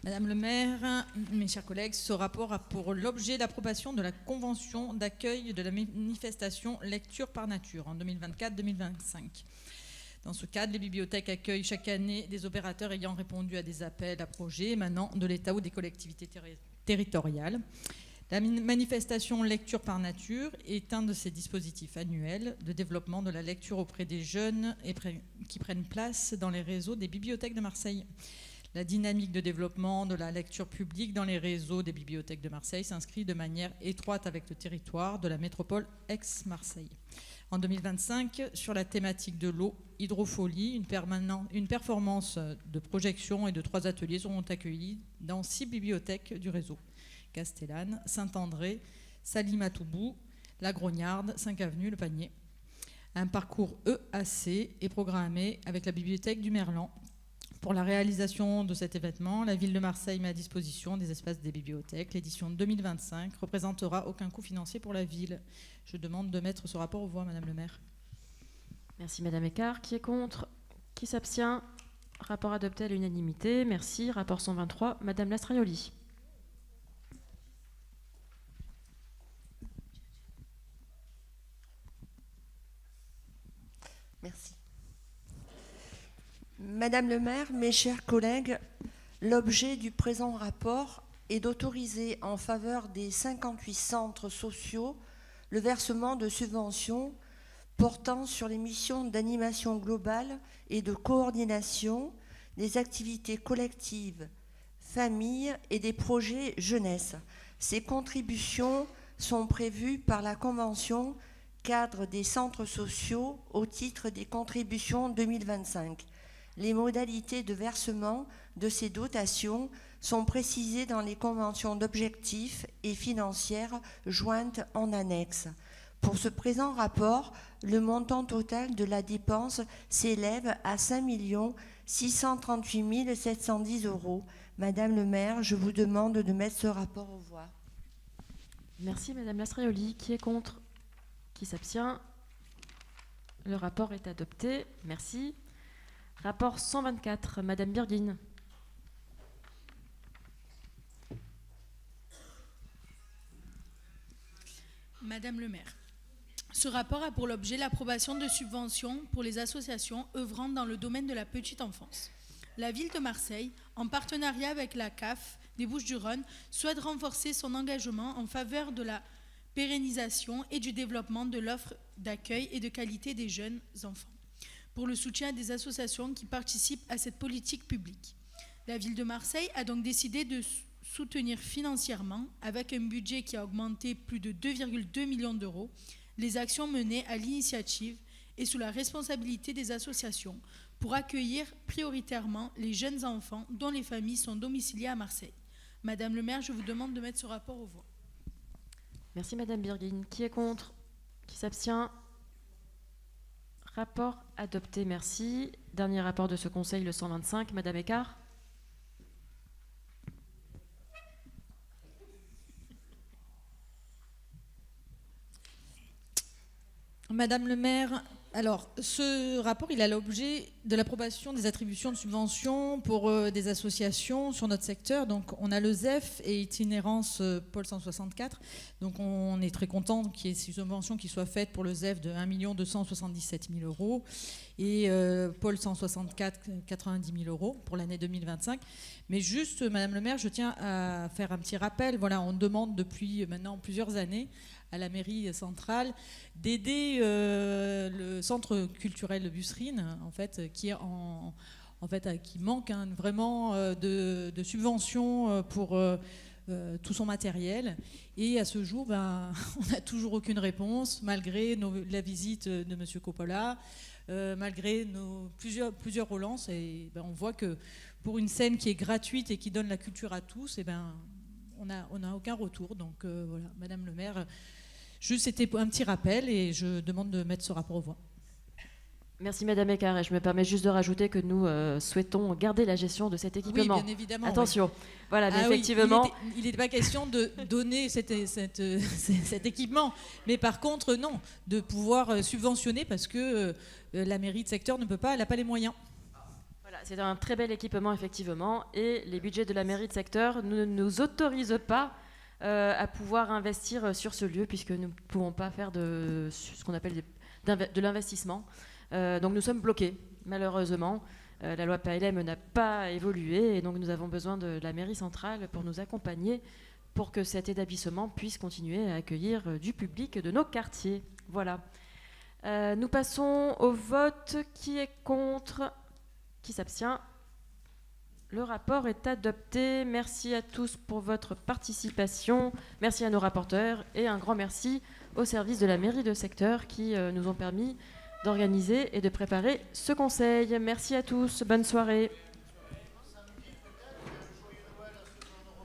Madame le maire, mes chers collègues, ce rapport a pour l'objet l'approbation de la convention d'accueil de la manifestation Lecture par Nature en 2024-2025. Dans ce cadre, les bibliothèques accueillent chaque année des opérateurs ayant répondu à des appels à projets émanant de l'État ou des collectivités territoriales. La manifestation Lecture par Nature est un de ces dispositifs annuels de développement de la lecture auprès des jeunes et qui prennent place dans les réseaux des bibliothèques de Marseille. La dynamique de développement de la lecture publique dans les réseaux des bibliothèques de Marseille s'inscrit de manière étroite avec le territoire de la métropole ex-Marseille. En 2025, sur la thématique de l'eau, hydrofolie, une performance de projection et de 3 ateliers seront accueillis dans 6 bibliothèques du réseau. Castellane, Saint-André, Salimatoubou, La Grognarde, 5 avenue Le Panier. Un parcours EAC est programmé avec la bibliothèque du Merlan Pour la réalisation de cet événement, la ville de Marseille met à disposition des espaces des bibliothèques. L'édition 2025 ne représentera aucun coût financier pour la ville. Je demande de mettre ce rapport aux voix, Madame le maire. Merci Madame Eckart. Qui est contre? Qui s'abstient? Rapport adopté à l'unanimité. Merci. Rapport 123, Madame Lastraioli. Merci. Madame le maire, mes chers collègues, l'objet du présent rapport est d'autoriser en faveur des 58 centres sociaux le versement de subventions portant sur les missions d'animation globale et de coordination des activités collectives, familles et des projets jeunesse. Ces contributions sont prévues par la Convention cadre des centres sociaux au titre des contributions 2025. Les modalités de versement de ces dotations sont précisées dans les conventions d'objectifs et financières jointes en annexe. Pour ce présent rapport, le montant total de la dépense s'élève à 5 638 710 €. Madame le maire, je vous demande de mettre ce rapport aux voix. Merci Madame Lastraioli. Qui est contre? Qui s'abstient? Le rapport est adopté. Merci. Rapport 124, Madame Birguin. Madame le maire, ce rapport a pour l'objet l'approbation de subventions pour les associations œuvrant dans le domaine de la petite enfance. La ville de Marseille, en partenariat avec la CAF des Bouches-du-Rhône, souhaite renforcer son engagement en faveur de la pérennisation et du développement de l'offre d'accueil et de qualité des jeunes enfants, pour le soutien des associations qui participent à cette politique publique. La ville de Marseille a donc décidé de soutenir financièrement, avec un budget qui a augmenté plus de 2,2 millions d'euros, les actions menées à l'initiative et sous la responsabilité des associations pour accueillir prioritairement les jeunes enfants dont les familles sont domiciliées à Marseille. Madame le maire, je vous demande de mettre ce rapport aux voix. Merci Madame Birguin. Qui est contre? Qui s'abstient? Rapport adopté, merci. Dernier rapport de ce conseil, le 125, Madame Eckart. Madame le maire, alors ce rapport il a l'objet de l'approbation des attributions de subventions pour des associations sur notre secteur. Donc on a le ZEF et Itinérance Pôle 164. Donc on est très content qu'il y ait ces subventions qui soient faites pour le ZEF de 1 277 000 € et Pôle 164 90 000 € pour l'année 2025. Mais juste, Madame le maire, je tiens à faire un petit rappel. Voilà, on demande depuis maintenant plusieurs années à la mairie centrale d'aider le centre culturel Busserine, en fait, qui manque vraiment de subventions pour tout son matériel. Et à ce jour, on n'a toujours aucune réponse, malgré la visite de M. Coppola, malgré plusieurs relances. Et on voit que pour une scène qui est gratuite et qui donne la culture à tous, on n'a aucun retour. Donc voilà, Madame le maire, c'était un petit rappel et je demande de mettre ce rapport aux voix. Merci Madame Eckart. Et je me permets juste de rajouter que nous souhaitons garder la gestion de cet équipement. Oui, bien évidemment. Attention. Oui. Voilà, mais effectivement. Oui, il n'était pas question de donner cet équipement, mais par contre, non, de pouvoir subventionner parce que la mairie de secteur n'a pas les moyens. Voilà, c'est un très bel équipement, effectivement, et les budgets de la mairie de secteur ne nous autorisent pas à pouvoir investir sur ce lieu, puisque nous ne pouvons pas faire de ce qu'on appelle de l'investissement. Donc nous sommes bloqués, malheureusement. La loi PLM n'a pas évolué, et donc nous avons besoin de la mairie centrale pour nous accompagner, pour que cet établissement puisse continuer à accueillir du public de nos quartiers. Voilà. Nous passons au vote. Qui est contre? Qui s'abstient? Le rapport est adopté. Merci à tous pour votre participation. Merci à nos rapporteurs et un grand merci aux services de la mairie de secteur qui nous ont permis d'organiser et de préparer ce conseil. Merci à tous. Bonne soirée.